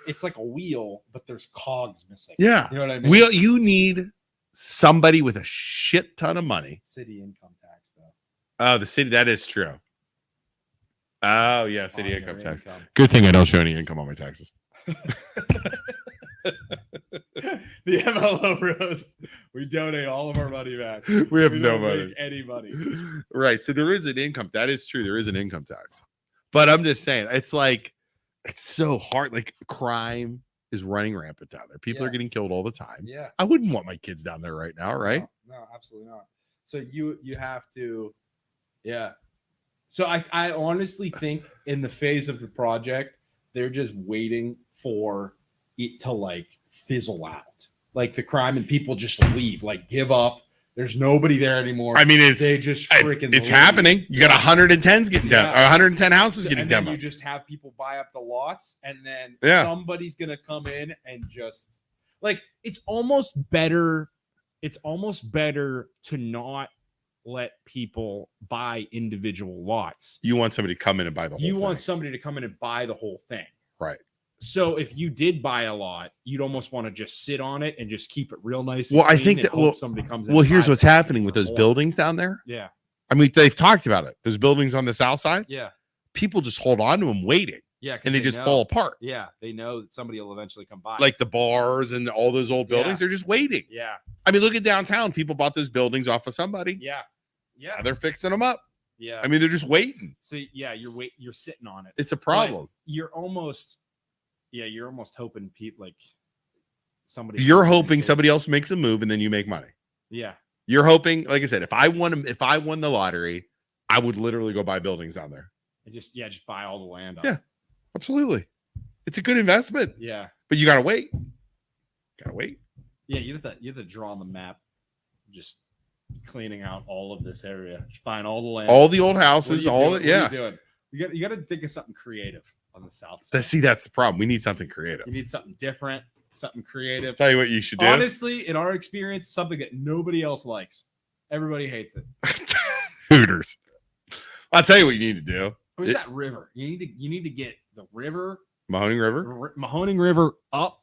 E: it's like a wheel, but there's cogs missing.
C: Yeah.
E: You know what I mean?
C: You need somebody with a shit ton of money.
E: City income tax, though.
C: Oh, the city. That is true. Oh, yeah. City
E: On
C: income
E: their
C: tax.
E: income.
C: Good thing I don't show any income on my taxes.
E: The MLO roast. We donate all of our money back.
C: We have no
E: don't
C: money.
E: make any money.
C: Right. So there is an income. That is true. There is an income tax. But I'm just saying, it's so hard. Like crime is running rampant down there. People are
E: Yeah.
C: getting killed all the time.
E: Yeah.
C: I wouldn't want my kids down there right now, right?
E: No, absolutely not. So you have to, yeah. So I honestly think in the phase of the project, they're just waiting for it to fizzle out, like the crime, and people just leave, give up. There's nobody there anymore.
C: I mean,
E: they just freaking
C: it's
E: leave.
C: happening. You got 110s getting done,
E: Yeah.
C: or 110 houses getting
E: And then
C: done.
E: you just have people buy up the lots, and then
C: Yeah.
E: somebody's gonna come in and just it's almost better. It's almost better to not let people buy individual lots.
C: You want somebody to come in and buy the whole
E: You
C: thing.
E: want somebody to come in and buy the whole thing.
C: Right.
E: So if you did buy a lot, you'd almost want to just sit on it and just keep it real nice.
C: Well,
E: and
C: I
E: clean
C: think
E: and
C: that-
E: hope
C: well-
E: somebody comes in.
C: Well,
E: and
C: here's
E: buys
C: what's
E: it
C: happening with
E: for
C: those
E: more.
C: buildings down there.
E: Yeah.
C: I mean, they've talked about it. Those buildings on the south side,
E: Yeah.
C: people just hold on to them waiting,
E: Yeah. 'cause
C: and they just
E: know.
C: fall apart.
E: Yeah. They know that somebody will eventually come by.
C: Like the bars and all those old buildings, they're just waiting.
E: yeah.
C: I mean, look at downtown. People bought those buildings off of somebody.
E: Yeah. Yeah.
C: Now they're fixing them up.
E: Yeah.
C: I mean, they're just waiting.
E: So you're sitting on it.
C: It's a problem.
E: You're almost hoping people somebody.
C: You're
E: comes in and
C: hoping
E: says-
C: somebody else makes a move and then you make money.
E: Yeah.
C: You're hoping, like I said, if I won the lottery, I would literally go buy buildings down there.
E: And just buy all the land. Up.
C: Yeah. Absolutely. It's a good investment,
E: Yeah.
C: but you gotta wait. Gotta wait.
E: Yeah. You have to draw on the map, just cleaning out all of this area, just buying all the land.
C: All the old
E: What are
C: houses,
E: you
C: all
E: doing?
C: the
E: What are
C: yeah.
E: you doing? You got to think of something creative on the south side.
C: That's the problem. We need something creative.
E: You need something different, something creative.
C: Tell you what you should do.
E: Honestly, in our experience, something that nobody else likes. Everybody hates it.
C: Hooters. I'll tell you what you need to do.
E: Where's
C: It-
E: that river? You need to get the river,
C: Mahoning River.
E: Mahoning River up,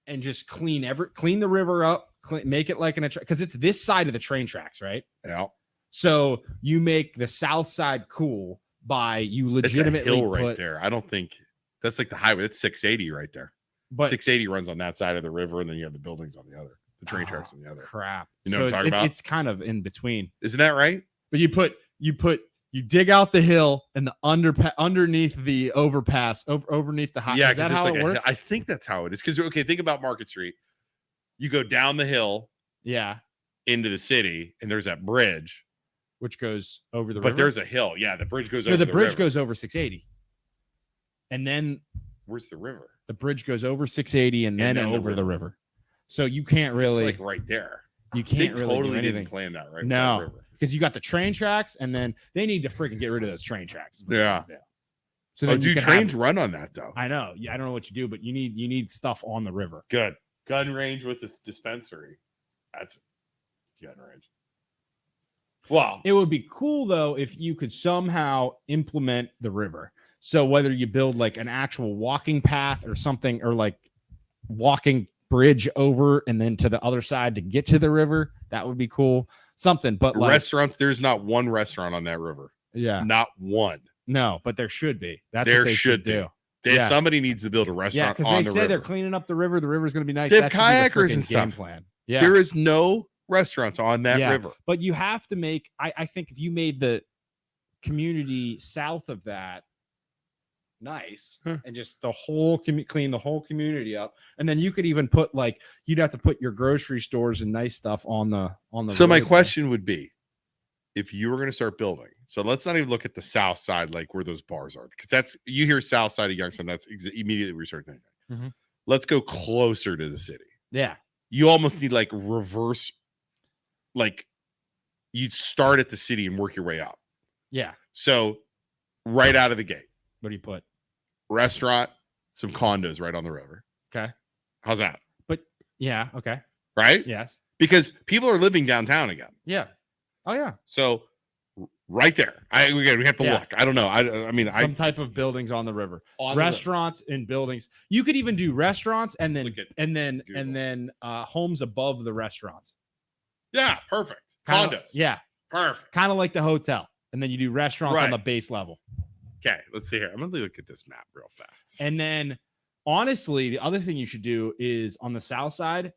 E: and just clean the river up, make it like because it's this side of the train tracks, right?
C: Yeah.
E: So you make the south side cool by you
C: It's a
E: legitimately
C: hill right
E: put,
C: there. I don't think That's like the highway. That's 680 right there.
E: But
C: 680 runs on that side of the river, and then you have the buildings on the other, the train tracks on the other.
E: Crap.
C: You know what I'm talking about?
E: It's kind of in between.
C: Isn't that right?
E: But you dig out the hill and the underneath the overpass, underneath the high.
C: Yeah,
E: Is that
C: 'cause
E: how
C: it's
E: it
C: like
E: works?
C: I think that's how it is. Because okay, think about Market Street. You go down the hill
E: Yeah,
C: into the city, and there's that bridge.
E: which goes over the
C: But
E: river.
C: there's a hill. Yeah, the bridge goes
E: No,
C: over
E: the bridge
C: river.
E: goes over 680. And then
C: Where's the river?
E: the bridge goes over 680 and then
C: then the
E: over the
C: river.
E: river. So you can't
C: It's
E: really
C: like right there.
E: you
C: They
E: can't really
C: totally
E: do anything.
C: didn't plan that, right? with
E: No.
C: that river.
E: Because you got the train tracks, and then they need to freaking get rid of those train tracks.
C: Yeah.
E: So
C: Oh,
E: then you
C: dude,
E: can
C: trains
E: have-
C: run on that though.
E: I know. Yeah, I don't know what you do, but you need stuff on the river.
C: Good. Gun range with this dispensary. That's gun range. Wow.
E: It would be cool though if you could somehow implement the river. So whether you build like an actual walking path or something, or like walking bridge over and then to the other side to get to the river, that would be cool. Something, but like
C: Restaurants, there's not one restaurant on that river.
E: yeah,
C: Not one.
E: no, but there should be. That's
C: There
E: what they should
C: should be.
E: do.
C: They-
E: Yeah.
C: Somebody needs to build a
E: Yeah,
C: restaurant
E: because
C: on
E: they
C: the
E: said
C: river.
E: they're cleaning up the river. The river's going to be nice.
C: They have
E: That should be the
C: kayakers and
E: freaking game
C: stuff.
E: plan. Yeah,
C: There is no restaurants on that
E: Yeah.
C: river.
E: but you have to make. I think if you made the community south of that nice and just the whole clean the whole community up, and then you could even put like you'd have to put your grocery stores and nice stuff on the
C: So my
E: road.
C: question would be, if you were going to start building, so let's not even look at the south side, like where those bars are, because that's you hear south side of Youngstown, that's immediately where you start thinking.
E: Mhm.
C: Let's go closer to the city.
E: Yeah,
C: You almost need like reverse, like you'd start at the city and work your way up.
E: yeah.
C: So right out of the gate,
E: What do you put?
C: restaurant, some condos right on the river.
E: Okay.
C: How's that?
E: Yeah. Okay.
C: Right?
E: Yes.
C: Because people are living downtown again.
E: Yeah. Oh yeah.
C: So right there, we have to
E: Yeah.
C: look. I don't know. I mean,
E: Some type of buildings on the river.
C: on the river.
E: Restaurants and buildings. You could even do restaurants and
C: Let's
E: then
C: look at
E: and
C: Google.
E: then homes above the restaurants.
C: Yeah, perfect.
E: Kinda-
C: Condos.
E: Yeah.
C: Perfect.
E: Kind of like the hotel. And then you do restaurants on
C: Right.
E: the base level.
C: Okay, let's see here. I'm gonna look at this map real fast.
E: And then honestly, the other thing you should do is on the south side,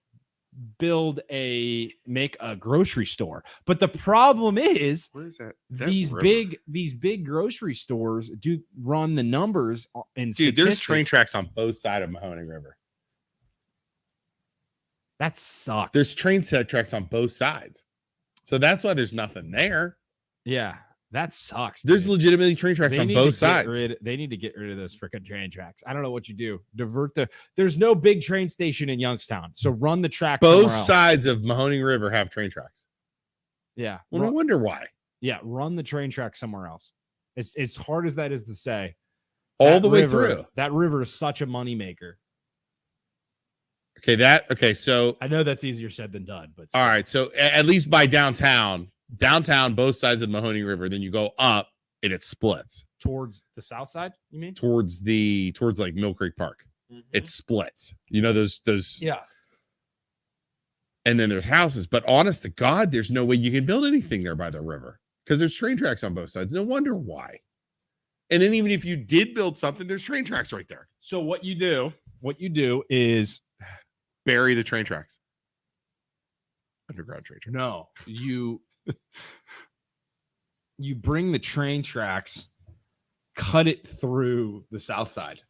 E: make a grocery store. But the problem is
C: Where's that?
E: these
C: river.
E: big grocery stores do run the numbers and
C: Dude, there's train
E: statistics.
C: tracks on both sides of Mahoning River.
E: That sucks.
C: There's train set tracks on both sides. So that's why there's nothing there.
E: Yeah, that sucks.
C: There's
E: dude.
C: legitimately train tracks
E: They
C: on
E: need
C: both
E: to get
C: sides.
E: they need to get rid of those freaking train tracks. I don't know what you do. There's no big train station in Youngstown. So run the track
C: Both
E: somewhere else.
C: sides of Mahoning River have train tracks.
E: Yeah.
C: Well, no wonder why.
E: Run the train track somewhere else. It's as hard as that is to say.
C: All
E: that
C: the way
E: river-
C: through.
E: That river is such a moneymaker.
C: Okay, so
E: I know that's easier said than done, but
C: all right, so at least by downtown, both sides of the Mahoning River, then you go up and it splits
E: towards the south side, you mean?
C: towards like Mill Creek Park. It splits. You know those
E: Yeah.
C: and then there's houses, but honest to God, there's no way you can build anything there by the river because there's train tracks on both sides. No wonder why. And then even if you did build something, there's train tracks right there.
E: So what you do is
C: Bury the train tracks. Underground train tracks.
E: no, you bring the train tracks, cut it through the south side,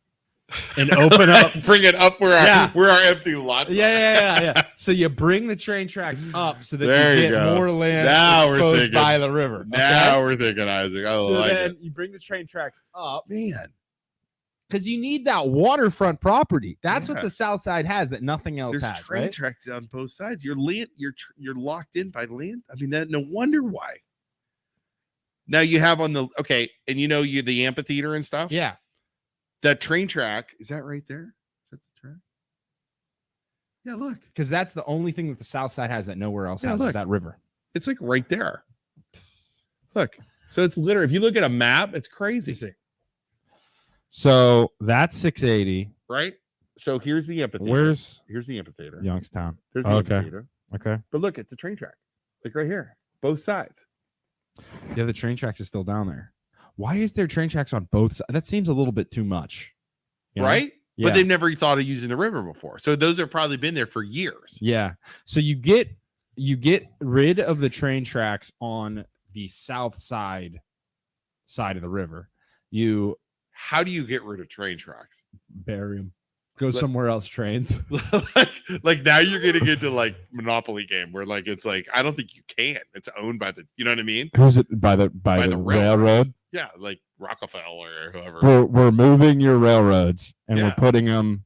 E: and open up.
C: Bring it up where
E: Yeah.
C: our empty lots are.
E: Yeah. So you bring the train tracks up so that
C: There
E: you
C: you
E: get
C: go.
E: more land
C: Now we're
E: exposed
C: thinking.
E: by the river.
C: Now we're thinking, Isaac. I
E: so
C: like
E: then
C: it.
E: you bring the train tracks up
C: Man.
E: because you need that waterfront property. That's what
C: Yeah.
E: the south side has that nothing else
C: There's
E: has,
C: train
E: right?
C: tracks on both sides. You're locked in by land. I mean, that no wonder why. Now you have on the and you the amphitheater and stuff.
E: Yeah.
C: That train track, is that right there? Is that the track? Yeah, look.
E: Because that's the only thing that the south side has that nowhere else
C: Yeah,
E: has is
C: look.
E: that river.
C: It's like right there. Look. So it's literally, if you look at a map, it's crazy.
E: So that's 680.
C: Right? So here's the amphitheater. Here's the amphitheater.
E: Youngstown?
C: There's the
E: Okay.
C: amphitheater.
E: Okay.
C: But look, it's a train track. Like right here. Both sides.
E: Yeah, the train tracks is still down there. Why is there train tracks on both sides? That seems a little bit too much.
F: you know?
C: right?
F: Yeah.
C: But they've never thought of using the river before. So those have probably been there for years.
F: Yeah. So you get rid of the train tracks on the south side of the river. You
C: How do you get rid of train tracks?
F: bury them. Go somewhere else, trains.
C: like now you're getting into like Monopoly game where like it's like I don't think you can. It's owned by the, you know what I mean?
F: Who's it by the
C: By
F: railroad?
C: Yeah, like Rockefeller or whoever.
F: We're moving your railroads and
C: Yeah.
F: we're putting them.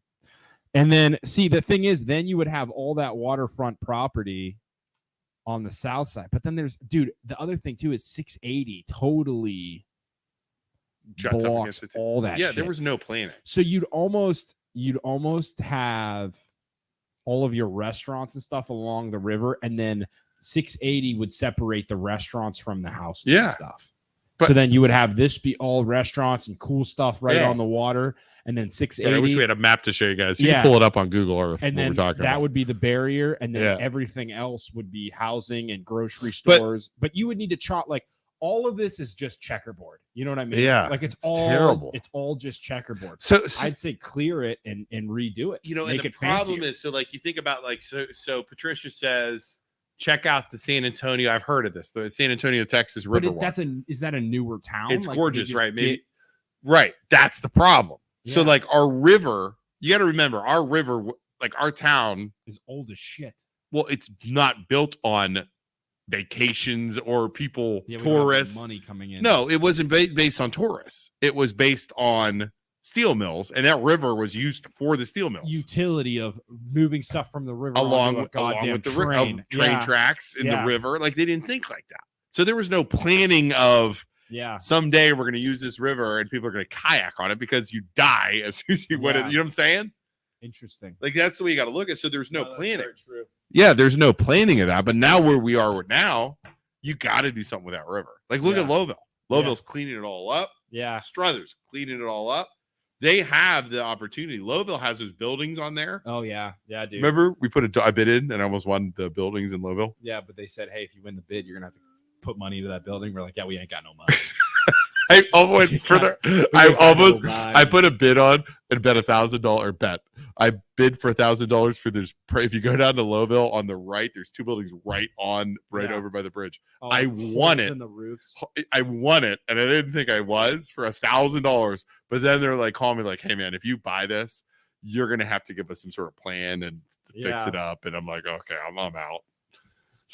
F: And then see, the thing is, then you would have all that waterfront property on the south side. But then there's, dude, the other thing too is 680 totally
C: Juts up
F: blocks
C: against it.
F: all that.
C: Yeah,
F: shit.
C: there was no planning.
F: So you'd almost have all of your restaurants and stuff along the river, and then 680 would separate the restaurants from the houses and
C: Yeah.
F: stuff.
C: But-
F: So then you would have this be all restaurants and cool stuff right
C: Yeah.
F: on the water, and then
C: But
F: 680.
C: I wish we had a map to show you guys. You
F: Yeah.
C: can pull it up on Google Earth.
F: and
C: what
F: then
C: we're talking
F: that
C: about.
F: would be the barrier, and then
C: Yeah.
F: everything else would be housing and grocery
C: But-
F: stores. But you would need to chart like all of this is just checkerboard. You know what I mean?
C: Yeah,
F: like it's
C: it's
F: all
C: terrible.
F: It's all just checkerboard.
C: So
F: I'd say clear it and redo it.
C: you know,
F: make
C: and the
F: it
C: problem
F: fancier.
C: is, so like you think about like so Patricia says, check out the San Antonio. I've heard of this, the San Antonio, Texas
F: But
C: River.
F: is that a newer town?
C: It's
F: Like,
C: gorgeous,
F: they just
C: right? Maybe
F: get-
C: right. That's the problem. So
F: Yeah.
C: like our river, you got to remember our river, like our town.
F: is old as shit.
C: Well, it's not built on vacations or people,
F: Yeah, we don't have the
C: tourists.
F: money coming in.
C: No, it wasn't based on tourists. It was based on steel mills, and that river was used for the steel mills.
F: utility of moving stuff from the river
C: along
F: onto a goddamn
C: with the
F: train.
C: train
F: Yeah.
C: tracks in
F: Yeah.
C: the river. Like they didn't think like that. So there was no planning of
F: Yeah.
C: someday we're going to use this river and people are going to kayak on it because you die as soon as you went.
F: Yeah.
C: You know what I'm saying?
F: Interesting.
C: Like that's the way you got to look at it. So there's no
D: that's
C: planning.
D: very true.
C: Yeah, there's no planning of that. But now where we are now, you got to do something with that river. Like look at
F: Yeah.
C: Lowville. Lowville's cleaning it all up.
F: Yeah.
C: Struthers cleaning it all up. They have the opportunity. Lowville has those buildings on there.
F: Oh yeah. Yeah, dude.
C: Remember, we put I bid in and I almost won the buildings in Lowville.
F: Yeah, but they said, hey, if you win the bid, you're gonna have to put money into that building. We're like, yeah, we ain't got no money.
C: I almost further.
F: We
C: I
F: ain't got no
C: almost.
F: money.
C: I put a bid on and bet $1,000 bet. I bid for $1,000 for this. If you go down to Lowville on the right, there's two buildings right
F: Yeah.
C: over by the bridge.
F: Oh,
C: I won
F: holes
C: it.
F: in the roofs.
C: I won it, and I didn't think I was for $1,000. But then they're like, calling me like, "Hey man, if you buy this, you're gonna have to give us some sort of plan and fix
F: Yeah.
C: it up." And I'm like, "Okay, I'm out."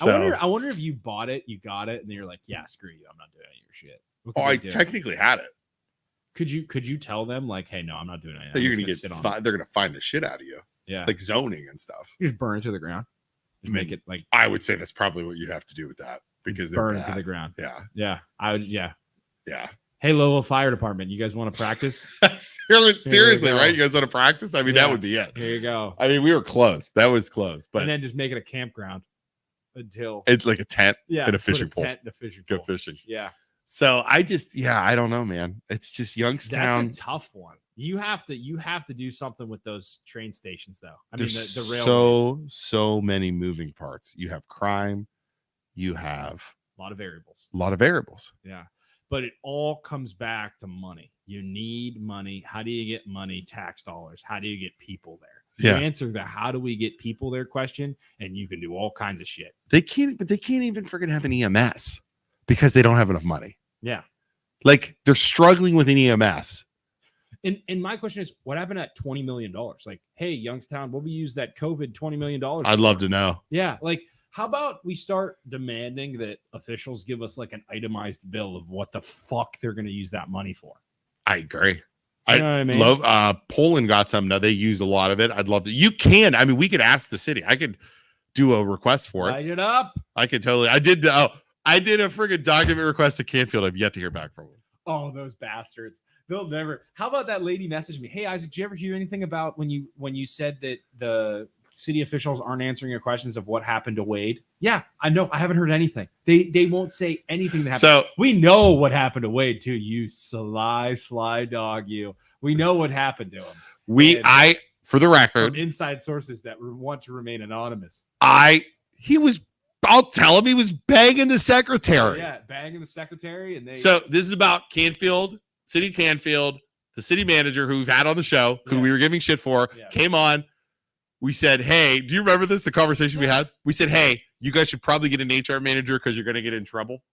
F: I wonder if you bought it, you got it, and then you're like, yeah, screw you, I'm not doing your shit. What could
C: Oh,
F: they
C: I
F: do?
C: technically had it.
F: Could you tell them like, hey, no, I'm not doing anything.
C: You're
F: I'm
C: gonna
F: just
C: get.
F: sit on it.
C: They're gonna find the shit out of you,
F: Yeah.
C: like zoning and stuff.
F: You just burn it to the ground. Just
C: I mean,
F: make it like
C: I would say that's probably what you'd have to do with that because they're
F: burn it to
C: bad.
F: the ground.
C: Yeah,
F: Yeah. I would yeah.
C: yeah.
F: Hey, Lowell Fire Department, you guys want to practice?
C: Seriously,
F: go.
C: right? You guys want to practice? I mean,
F: Yeah.
C: that would be it.
F: Here you go.
C: I mean, we were close. That was close, but
F: And then just make it a campground until
C: it's like a tent
F: yeah,
C: and a
F: put
C: fishing pool.
F: tent and a fishing
C: Go
F: pool.
C: fishing.
F: Yeah.
C: So I don't know, man. It's just Youngstown.
F: That's a tough one. You have to do something with those train stations though. I mean
C: There's
F: the railways.
C: so many moving parts. You have crime, you have
F: A lot of variables.
C: a lot of variables.
F: Yeah. But it all comes back to money. You need money. How do you get money? Tax dollars. How do you get people there?
C: Yeah.
F: You answer the how do we get people there question, and you can do all kinds of shit.
C: They can't even freaking have an EMS because they don't have enough money.
F: Yeah.
C: Like they're struggling with an EMS.
F: And my question is, what happened at $20 million? Like, hey, Youngstown, what we use that COVID $20 million?
C: I'd love to know.
F: Yeah. Like, how about we start demanding that officials give us like an itemized bill of what the fuck they're going to use that money for?
C: I agree.
F: You know what I mean?
C: Love Poland got some. Now they use a lot of it. I'd love to. You can. I mean, we could ask the city. I could do a request for it.
F: Light it up.
C: I could totally. I did a friggin' document request to Canfield. I've yet to hear back from them.
F: Oh, those bastards. They'll never. How about that lady messaged me? Hey, Isaac, did you ever hear anything about when you said that the city officials aren't answering your questions of what happened to Wade? Yeah, I know. I haven't heard anything. They won't say anything that happened.
C: So
F: We know what happened to Wade too. You sly dog. You. We know what happened to him.
C: for the
F: From
C: record,
F: inside sources that want to remain anonymous.
C: I'll tell him he was banging the secretary.
F: Yeah, banging the secretary, and they.
C: So this is about Canfield, City of Canfield, the city manager who we've had on the show, who
F: Yeah.
C: we were giving shit for,
F: Yeah.
C: came on. We said, hey, do you remember this? The conversation we had? We said, hey, you guys should probably get an HR manager because you're going to get in trouble.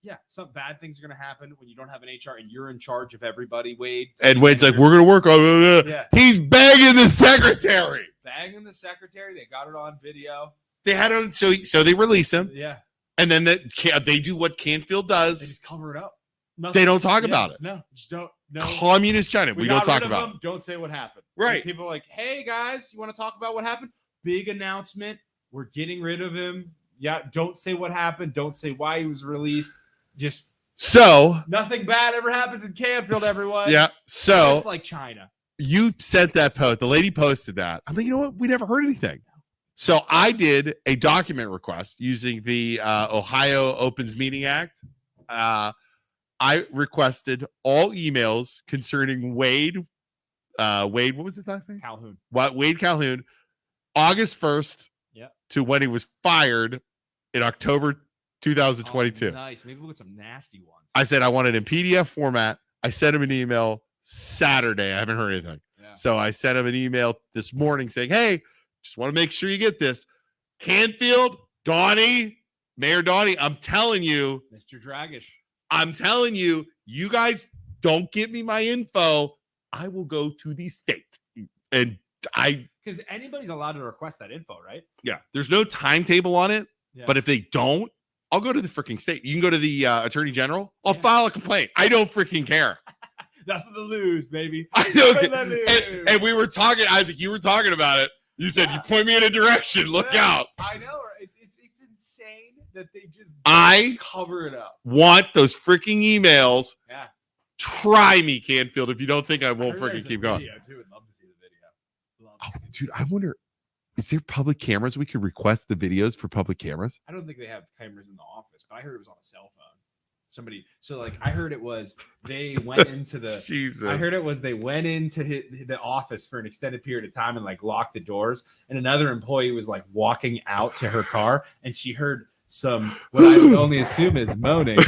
F: Yeah, some bad things are going to happen when you don't have an HR and you're in charge of everybody, Wade.
C: And Wade's like, we're going to work on it.
F: Yeah.
C: He's begging the secretary.
F: Banging the secretary. They got it on video.
C: They had him, so they release him.
F: Yeah.
C: And then they do what Canfield
F: They
C: does.
F: just cover it up. Nothing.
C: They don't talk about it.
F: No, just don't. No.
C: Communist China. We don't
F: got
C: talk
F: rid of
C: about
F: them,
C: it.
F: Don't say what happened.
C: Right.
F: And people are like, hey, guys, you want to talk about what happened? Big announcement. We're getting rid of him. Yeah, don't say what happened. Don't say why he was released. Just
C: So
F: nothing bad ever happens in Canfield, everyone.
C: Yeah. So
F: Just like China.
C: you sent that post. The lady posted that. I'm like, you know what? We never heard anything. So I did a document request using the Ohio Opens Meeting Act. I requested all emails concerning Wade. Wade, what was his last name?
F: Calhoun.
C: Wade Calhoun, August 1st
F: Yep.
C: to when he was fired in October 2022.
F: Oh, nice. Maybe we'll get some nasty ones.
C: I said I want it in PDF format. I sent him an email Saturday. I haven't heard anything.
F: Yeah.
C: So I sent him an email this morning saying, hey, just want to make sure you get this. Canfield, Mayor Donnie, I'm telling you,
F: Mr. Dragish.
C: you guys don't give me my info. I will go to the state. And
F: Because anybody's allowed to request that info, right?
C: there's no timetable on it,
F: Yeah.
C: but if they don't, I'll go to the freaking state. You can go to the Attorney General. I'll
F: Yeah.
C: file a complaint. I don't freaking care.
F: Nothing to lose, baby.
C: I don't
F: Nothing
C: care.
F: to lose.
C: And we were talking, Isaac, you were talking about it. You said, you point me in a direction. Look
F: Yeah,
C: out.
F: I know. It's insane that they just
C: I
F: cover it up.
C: want those freaking emails.
F: Yeah.
C: Try me, Canfield, if you don't think I won't
F: heard there's
C: freaking
F: a
C: keep going.
F: video, too. I'd love to see the video. Love to
C: Oh,
F: see the
C: dude,
F: video.
C: I wonder, is there public cameras? We could request the videos for public cameras.
F: I don't think they have cameras in the office, but I heard it was on a cell phone. I heard it was they went into the.
C: Jesus.
F: I heard it was they went into the office for an extended period of time and like locked the doors. And another employee was like walking out to her car, and she heard some what I would only assume is moaning.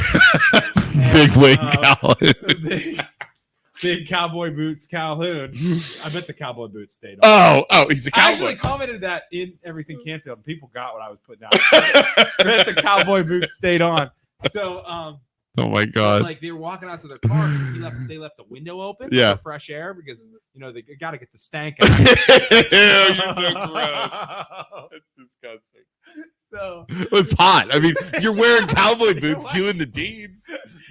C: Big Wade
F: um,
C: Calhoun.
F: big cowboy boots Calhoun. I bet the cowboy boots stayed on.
C: Oh, he's a
F: I actually
C: cowboy.
F: commented that in Everything Canfield, and people got what I was putting out. I bet the cowboy boots stayed on. So,
C: Oh my God.
F: like they were walking out to their car, they left the window open
C: Yeah.
F: for fresh air because they got to get the stank out.
C: Ew, you're so gross. That's disgusting.
F: So
C: It's hot. I mean, you're wearing cowboy boots doing the deed.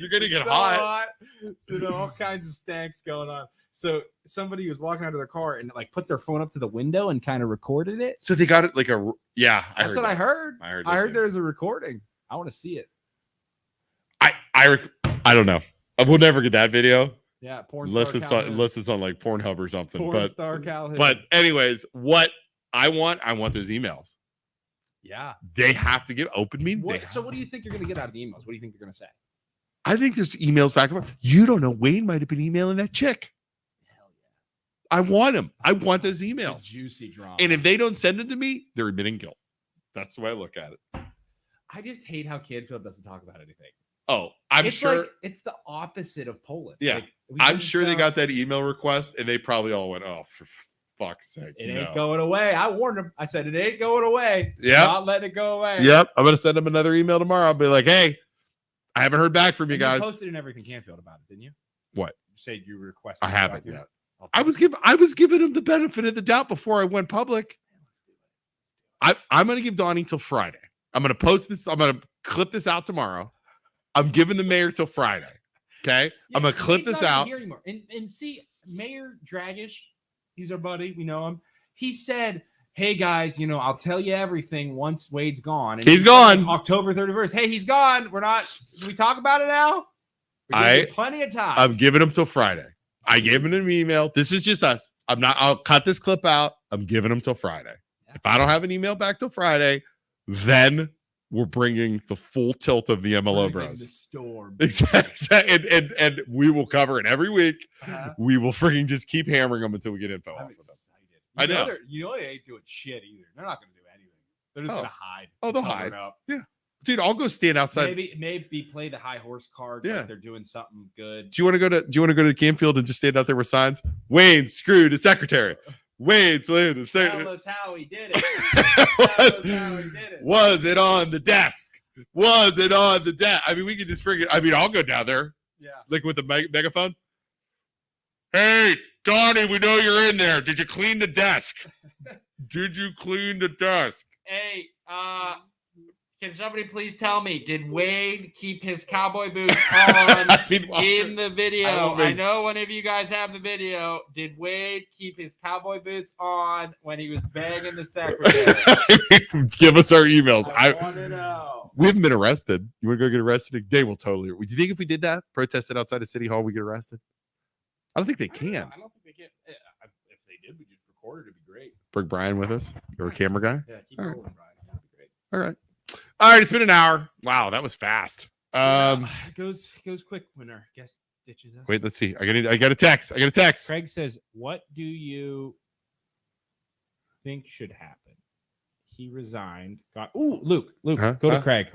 C: You're gonna get
F: so
C: hot.
F: So all kinds of stanks going on. So somebody was walking out of their car and like put their phone up to the window and kind of recorded it.
C: So they got it like a
F: That's what I heard.
C: I heard.
F: I
C: that
F: heard
C: too.
F: there's a recording. I want to see it.
C: I don't know. I will never get that video
F: Yeah, porn
C: unless
F: star
C: it's on,
F: Calhoun.
C: unless it's on like Pornhub or something.
F: Porn star Calhoun.
C: But anyways, what I want those emails.
F: yeah.
C: They have to get open meetings.
F: So what do you think you're gonna get out of the emails? What do you think they're gonna say?
C: I think there's emails back and forth. You don't know. Wayne might have been emailing that chick.
F: Hell yeah.
C: I want him. I want those
F: The
C: emails.
F: juicy drama.
C: And if they don't send it to me, they're admitting guilt. That's the way I look at it.
F: I just hate how Canfield doesn't talk about anything.
C: Oh, I'm
F: It's
C: sure.
F: like, it's the opposite of Poland.
C: Yeah.
F: Like, we
C: I'm
F: didn't
C: sure they
F: sound-
C: got that email request and they probably all went, "Oh, for fuck's sake!"
F: It
C: no."
F: ain't going away. I warned him. I said it ain't going away.
C: Yep.
F: Not letting it go away.
C: Yep. I'm gonna send them another email tomorrow. I'll be like, "Hey, I haven't heard back from you
F: And
C: guys."
F: posted in Everything Canfield about it, didn't you?
C: What?
F: You said you requested.
C: I
F: the
C: haven't
F: document.
C: yet.
F: I'll
C: I was giving them the benefit of the doubt before I went public.
F: Let's do it.
C: I'm gonna give Donnie till Friday. I'm gonna post this. I'm gonna clip this out tomorrow. I'm giving the mayor till Friday. Okay. I'm gonna clip
F: he's
C: this
F: not even
C: out.
F: here anymore. And see, Mayor Dragish, he's our buddy. We know him. He said, "Hey guys, I'll tell you everything once Wade's gone." And
C: He's
F: he said,
C: gone.
F: October 31st. Hey, he's gone. We're not. Can we talk about it now? We're giving you plenty of time.
C: I'm giving him till Friday. I gave him an email. This is just us. I'll cut this clip out. I'm giving him till Friday.
F: Yeah.
C: If I don't have an email back till Friday, then we're bringing the full tilt of the MLO
F: Bringing
C: bros.
F: the storm.
C: Exactly. And we will cover it every week.
F: Uh-huh.
C: We will freaking just keep hammering them until we get info
F: I'm
C: off of them.
F: excited.
C: I know.
F: They ain't doing shit either. They're not going to do anything. They're just
C: Oh.
F: going to hide.
C: Oh, they'll
F: Cover
C: hide.
F: it up.
C: Yeah. Dude, I'll go stand outside.
F: Maybe play the high horse card.
C: Yeah.
F: Like they're doing something good.
C: Do you want to go to the camp field and just stand out there with signs? Wayne screwed his secretary. Wayne screwed his
F: Tell
C: secretary.
F: us how he did it.
C: Was it on the desk? Was it on the desk? I mean, we could just freaking. I mean, I'll go down there.
F: Yeah.
C: Like with the megaphone. Hey, Donnie, we know you're in there. Did you clean the desk? Did you clean the desk?
F: Hey, can somebody please tell me, did Wade keep his cowboy boots on in the video? I know one of you guys have the video. Did Wade keep his cowboy boots on when he was banging the secretary?
C: Give us our emails.
F: I want to know.
C: We haven't been arrested. You want to go get arrested? They will totally. Do you think if we did that, protested outside of City Hall, we get arrested? I don't think they can.
F: I don't think they can. If they did, we just record it. It'd be great.
C: Bring Brian with us. You're a camera guy.
F: Yeah, keep
C: All
F: rolling,
C: right.
F: Brian. That'd be great.
C: All right. All right. It's been an hour. Wow, that was fast.
F: It goes quick when our guest ditches us.
C: Wait, let's see. I got a text.
F: Craig says, "What do you think should happen?" He resigned. Luke, go to Craig.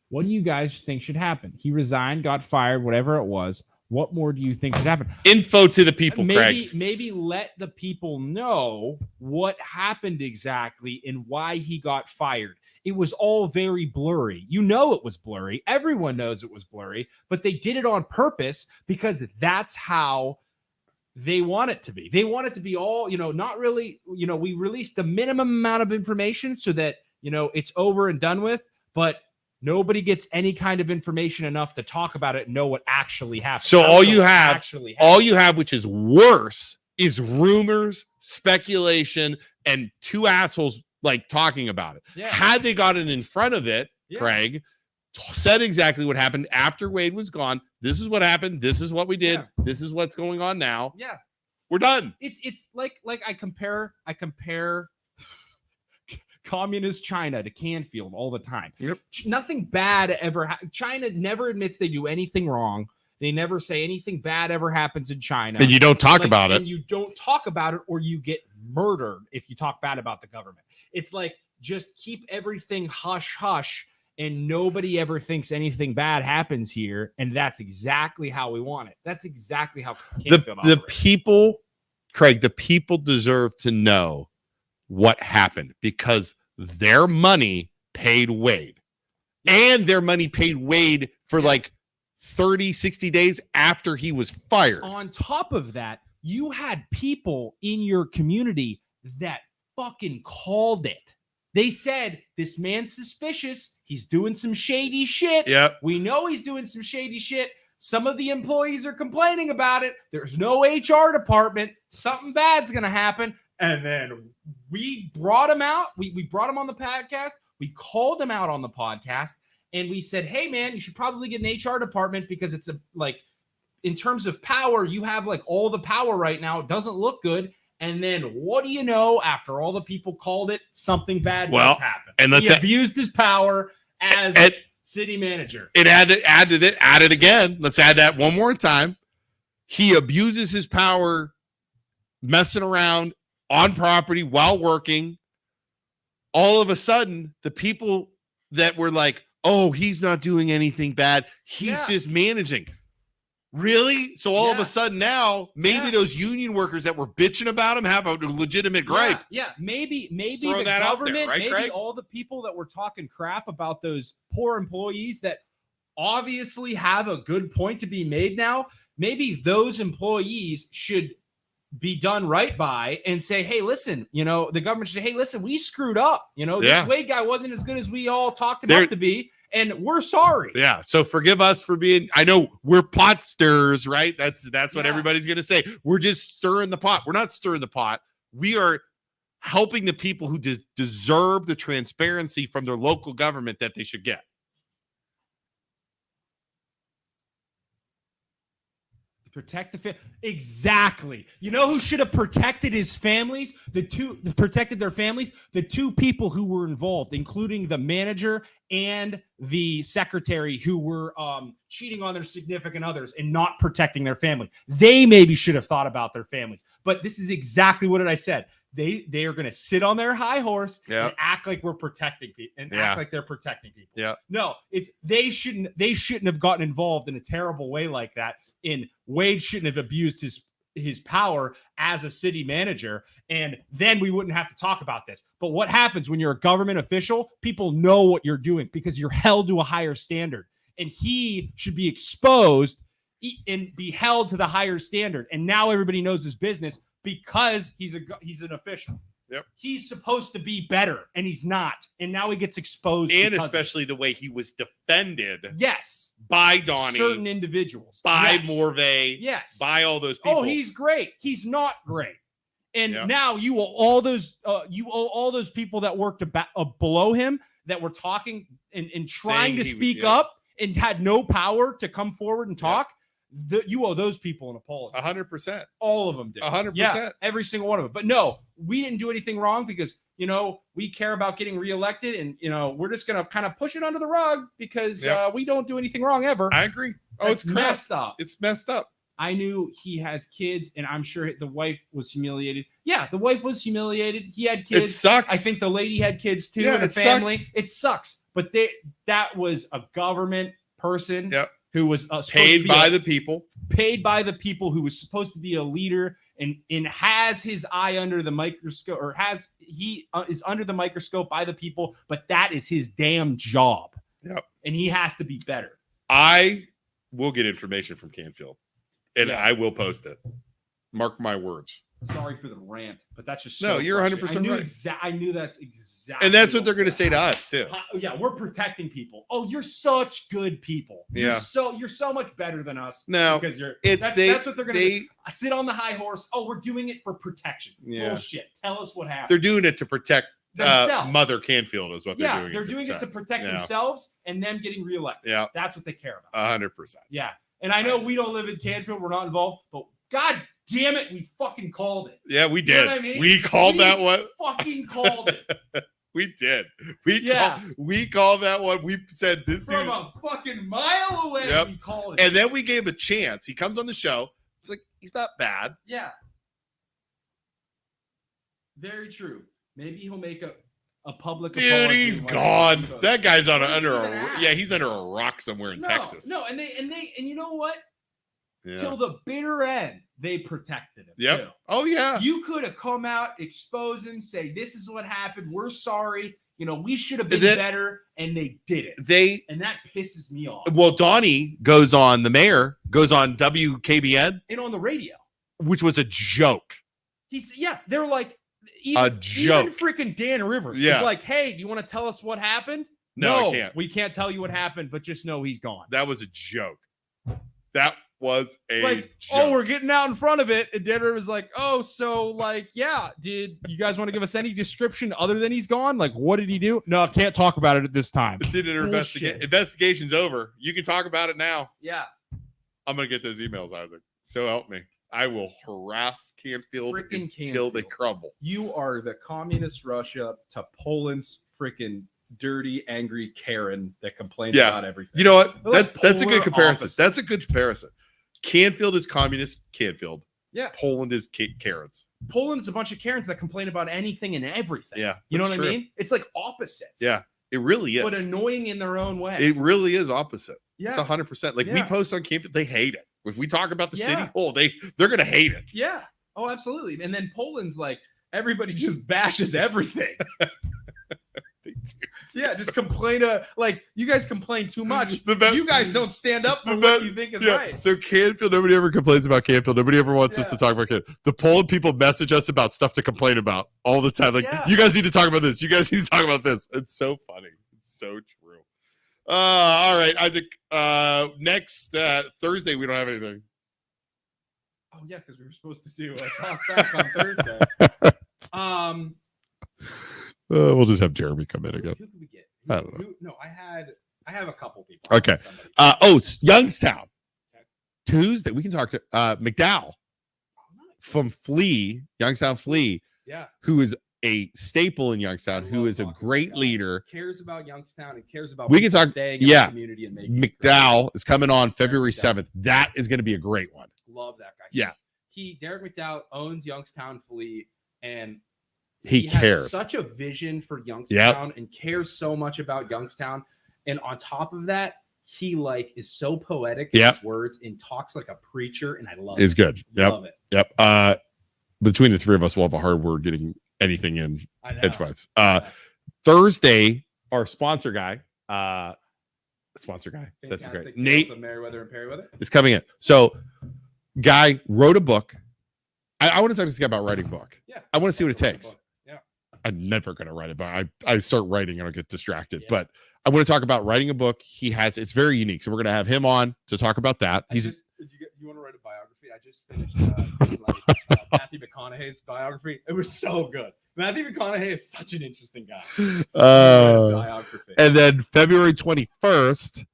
F: What do you guys think should happen? He resigned, got fired, whatever it was. What more do you think should happen?
C: Info to the people, Craig.
F: Maybe let the people know what happened exactly and why he got fired. It was all very blurry. You know it was blurry. Everyone knows it was blurry, but they did it on purpose because that's how they want it to be. They want it to be all, not really, we released the minimum amount of information so that, it's over and done with, but nobody gets any kind of information enough to talk about it and know what actually happened.
C: So all you have, which is worse, is rumors, speculation, and two assholes like talking about it.
F: Yeah.
C: Had they gotten in front of it,
F: Yeah.
C: Craig said exactly what happened after Wade was gone. This is what happened. This is what we did.
F: Yeah.
C: This is what's going on now.
F: Yeah.
C: We're done.
F: It's like I compare communist China to Canfield all the time.
C: Yep.
F: Nothing bad ever. China never admits they do anything wrong. They never say anything bad ever happens in China.
C: And you don't talk about it.
F: And you don't talk about it, or you get murdered if you talk bad about the government. It's like just keep everything hush hush, and nobody ever thinks anything bad happens here. And that's exactly how we want it. That's exactly how Canfield
C: the
F: operates.
C: people, Craig, the people deserve to know what happened because their money paid Wade. And their money paid Wade for like 30, 60 days after he was fired.
F: On top of that, you had people in your community that fucking called it. They said, this man's suspicious. He's doing some shady shit.
C: Yep.
F: We know he's doing some shady shit. Some of the employees are complaining about it. There's no HR department. Something bad's going to happen. And then we brought him out. We brought him on the podcast. We called him out on the podcast. And we said, hey, man, you should probably get an HR department because it's in terms of power, you have like all the power right now. It doesn't look good. And then what do you know? After all the people called it, something bad does happen.
C: And
F: he abused his power as city manager.
C: It add it again. Let's add that one more time. He abuses his power, messing around on property while working. All of a sudden, the people that were like, oh, he's not doing anything bad. He's just managing. Really? So all of a sudden now, maybe those union workers that were bitching about him have a legitimate gripe.
F: Yeah. Maybe
C: throw
F: the
C: that out
F: government,
C: there, right,
F: maybe
C: Craig?
F: all the people that were talking crap about those poor employees that obviously have a good point to be made now. Maybe those employees should be done right by and say, hey, listen, the government should say, hey, listen, we screwed up. This Wade guy wasn't as good as we all talked about to be. And we're sorry.
C: Yeah. So forgive us for being, I know we're pot stirrers, right? That's what everybody's going to say. We're just stirring the pot. We're not stirring the pot. We are helping the people who deserve the transparency from their local government that they should get.
F: Protect the family. Exactly. You know who should have protected his families? Protected their families? The two people who were involved, including the manager and the secretary who were cheating on their significant others and not protecting their family. They maybe should have thought about their families. But this is exactly what I said. They are going to sit on their high horse and act like we're protecting people and act like they're protecting people.
C: Yeah.
F: No, they shouldn't have gotten involved in a terrible way like that. And Wade shouldn't have abused his power as a city manager. And then we wouldn't have to talk about this. But what happens when you're a government official? People know what you're doing because you're held to a higher standard. And he should be exposed and be held to the higher standard. And now everybody knows his business because he's an official.
C: Yep.
F: He's supposed to be better, and he's not. And now he gets exposed.
C: And especially the way he was defended.
F: Yes.
C: By Donnie.
F: Certain individuals.
C: By
F: yes.
C: Morvay.
F: Yes.
C: By all those people.
F: Oh, he's great. He's not great. And now you owe all those people that worked below him that were talking and trying to speak up and had no power to come forward and talk. You owe those people an apology.
C: 100%.
F: All of them did.
C: 100%.
F: Yeah, every single one of them. But no, we didn't do anything wrong because, we care about getting reelected and, we're just going to kind of push it under the rug because we don't do anything wrong ever.
C: I agree. Oh, it's
F: messed up.
C: It's messed up.
F: I knew he has kids and I'm sure the wife was humiliated. Yeah, the wife was humiliated. He had kids.
C: It sucks.
F: I think the lady had kids too.
C: Yeah,
F: and the family.
C: sucks.
F: It sucks. But that was a government person.
C: Yep.
F: Who was
C: paid by the people,
F: who was supposed to be a leader and has his eye under the microscope or is under the microscope by the people, but that is his damn job.
C: Yep. And
F: he has to be better.
C: I will get information from Canfield and I will post it. Mark my words.
F: Sorry for the rant, but that's just
C: you're 100% right.
F: I knew that's exactly,
C: and that's what they're going to say to us too.
F: Yeah, we're protecting people. Oh, you're such good people.
C: Yeah,
F: you're so much better than us.
C: No,
F: because that's what they're going to do. Sit on the high horse. Oh, we're doing it for protection.
C: Yeah.
F: Bullshit. Tell us what happened.
C: They're doing it to protect
F: themselves.
C: Mother Canfield is what they're doing.
F: Yeah, they're doing it to protect themselves and them getting reelected.
C: Yeah,
F: that's what they care about.
C: 100%.
F: Yeah, and I know we don't live in Canfield. We're not involved, but God damn it, we fucking called it.
C: Yeah, we did.
F: You know what I mean?
C: We called that one.
F: Fucking called it.
C: We did. We called that one. We said this
F: from
C: dude
F: a fucking mile away.
C: Yep.
F: We called it.
C: And then we gave him a chance. He comes on the show. It's like he's not bad.
F: Yeah. Very true. Maybe he'll make a public apology.
C: He's gone. That guy's he's under a rock somewhere in Texas.
F: No, and you know what?
C: Yeah.
F: Till the bitter end, they protected him.
C: Yep.
F: Too.
C: Oh yeah.
F: You could have come out, expose him, say this is what happened. We're sorry. We should have been better, and they did it. And that pisses me off.
C: Well, Donnie goes on. The mayor goes on WKBN
F: and on the radio,
C: which was a joke.
F: They're like
C: a joke.
F: Even freaking Dan Rivers is like, hey, do you want to tell us what happened?
C: No, I can't.
F: We can't tell you what happened, but just know he's gone.
C: That was a joke. That was a joke.
F: Oh, we're getting out in front of it. And Dan Rivers was like, oh, so did you guys want to give us any description other than he's gone? Like, what did he do? No, can't talk about it at this time.
C: It's in an investigation's over. You can talk about it now.
F: Yeah.
C: I'm going to get those emails, Isaac. So help me. I will harass Canfield until they crumble.
F: You are the communist Russia to Poland's freaking dirty, angry Karen that complains about everything.
C: You know what? That's a good comparison. Opposite. That's a good comparison. Canfield is communist Canfield.
F: Yeah.
C: Poland is Karens.
F: Poland is a bunch of Karens that complain about anything and everything.
C: Yeah.
F: You know what I mean? It's like opposites.
C: Yeah. It really is.
F: But annoying in their own way.
C: It really is opposite.
F: Yeah.
C: It's 100%. Like we post on Canfield, they hate it. If we talk about the city, they're going to hate it.
F: Yeah. Oh, absolutely. And then Poland's like, everybody just bashes everything. Yeah, just complain. You guys complain too much. You guys don't stand up for what you think is right.
C: So Canfield, nobody ever complains about Canfield. Nobody ever wants us to talk about Canfield. The Poland people message us about stuff to complain about all the time. Like, you guys need to talk about this. You guys need to talk about this. It's so funny. It's so true. All right, Isaac. Next Thursday, we don't have anything.
F: Oh, yeah, because we were supposed to do a talk back on Thursday.
C: We'll just have Jeremy come in again.
F: Who could we get?
C: I don't know.
F: No, I have a couple people.
C: Okay. Youngstown. Tuesday, we can talk to McDowell from Youngstown Flea,
E: Yeah.
C: who is a staple in Youngstown, who is a great leader.
E: Cares about Youngstown and cares about
C: We can talk.
E: staying in the community and making it great.
C: McDowell is coming on February 7th. That is going to be a great one.
E: Love that guy.
C: Yeah.
E: Derek McDowell owns Youngstown Flea, and
C: He
E: has
C: cares.
E: such a vision for Youngstown and cares so much about Youngstown. And on top of that, he is so poetic in his words and talks like a preacher, and I love it.
C: It's good.
E: Love it.
C: Yep. Between the three of us, we'll have a hard word getting anything in edgewise. Thursday, our sponsor guy. That's great. Nate
E: of Meriwether and Perryweather
C: is coming in. So, guy wrote a book. I want to talk to this guy about writing a book.
E: Yeah.
C: I want to see what it takes.
E: Yeah.
C: I'm never going to write it, but I start writing and I'll get distracted. But I want to talk about writing a book. It's very unique. So we're going to have him on to talk about that.
E: You want to write a biography? I just finished Matthew McConaughey's biography. It was so good. Matthew McConaughey is such an interesting guy. Biography.
C: And then February 21st.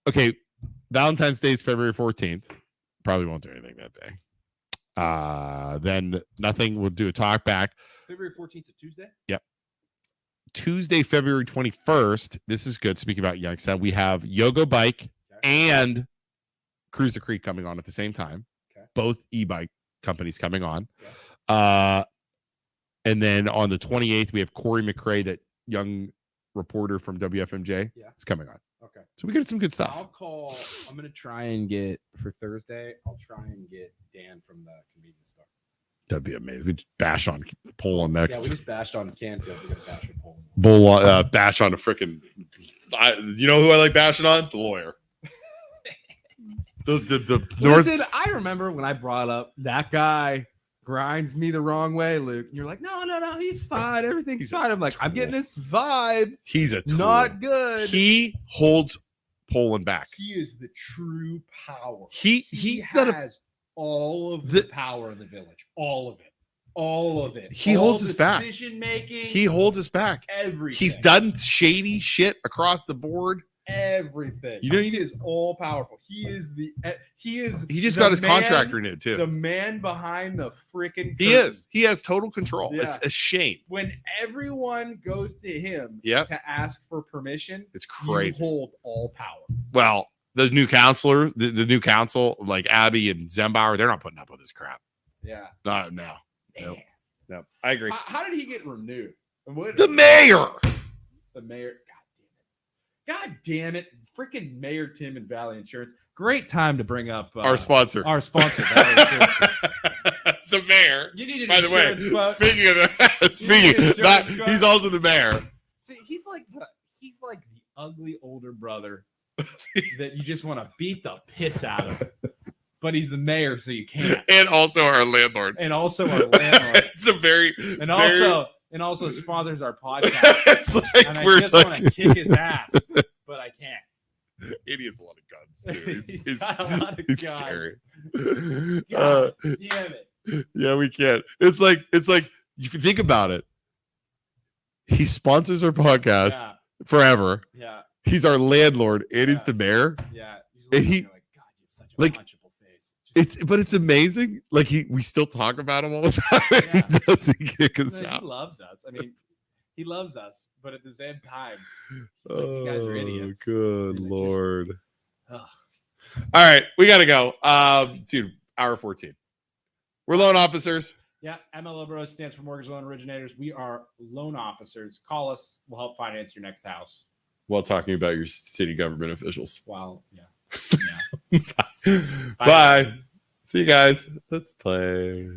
C: Okay, Valentine's Day is February 14th. Probably won't do anything that day. Then nothing. We'll do a talk back.
E: February 14th is Tuesday?
C: Yep. Tuesday, February 21st. This is good. Speaking about Youngstown, we have Yoga Bike and Cruiser Creek coming on at the same time.
E: Okay.
C: Both e-bike companies coming on.
E: Okay.
C: And then on the 28th, we have Corey McRae, that young reporter from WFMJ.
E: Yeah.
C: It's coming on.
E: Okay.
C: So we got some good stuff.
E: I'm going to try and get, for Thursday, I'll try and get Dan from the convenience store.
C: That'd be amazing. We just bash on Poland next.
E: Yeah, we just bashed on Canfield. We're going to bash on Poland.
C: Bash on a freaking. You know who I like bashing on? The lawyer.
F: Listen, I remember when I brought up that guy grinds me the wrong way, Luke. You're like, no, he's fine. Everything's fine. I'm like, I'm getting this vibe.
C: He's a tool.
F: Not good.
C: He holds Poland back.
E: He is the true power.
C: He
E: has all of the power in the village. All of it. All of it.
C: He holds us back.
E: Decision making.
C: He holds us back.
E: Everything.
C: He's done shady shit across the board.
E: Everything.
C: You know,
E: he is all powerful. He
C: just got his contract renewed too.
E: The man behind the freaking
C: curtain. He has total control.
E: Yeah.
C: It's a shame.
E: When everyone goes to him
C: to
E: ask for permission,
C: it's crazy.
E: You hold all power.
C: Well, those new counselor, the new council, like Abby and Zembauer, they're not putting up with this crap.
E: Yeah.
C: No. No. I agree.
E: How did he get renewed?
C: The mayor.
E: The mayor. God damn it. Freaking Mayor Tim and Valley Insurance. Great time to bring up
C: our sponsor.
E: Valley Insurance.
C: The mayor.
E: You need an
C: by the way,
E: quote.
C: Speaking of that, he's also the mayor.
E: See, he's like the ugly older brother that you just want to beat the piss out of. But he's the mayor, so you can't.
C: And also our landlord. It's a very
E: also sponsors our podcast.
C: It's like
E: and I just want to kick his ass, but I can't.
C: He has a lot of guns, dude.
E: He's got a lot of
C: he's
E: guns.
C: scary.
E: God damn it.
C: Yeah, we can't. It's like if you think about it, he sponsors our podcast forever.
E: Yeah.
C: He's our landlord and he's the mayor.
E: Yeah.
C: And he,
E: you're like, God, you have such a punchable face.
C: It's amazing. Like we still talk about him all the time.
E: Yeah.
C: He doesn't kick us out.
E: He loves us. I mean, he loves us, but at the same time, he's like, you guys are idiots.
C: Good Lord.
E: All
C: right, we gotta go. Dude, hour 14. We're loan officers.
E: Yeah, MLO Bros stands for Mortgage Loan Originators. We are loan officers. Call us. We'll help finance your next house.
C: While talking about your city government officials.
E: Wow. Yeah.
C: Bye. See you guys. Let's play.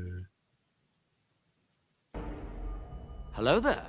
G: Hello there.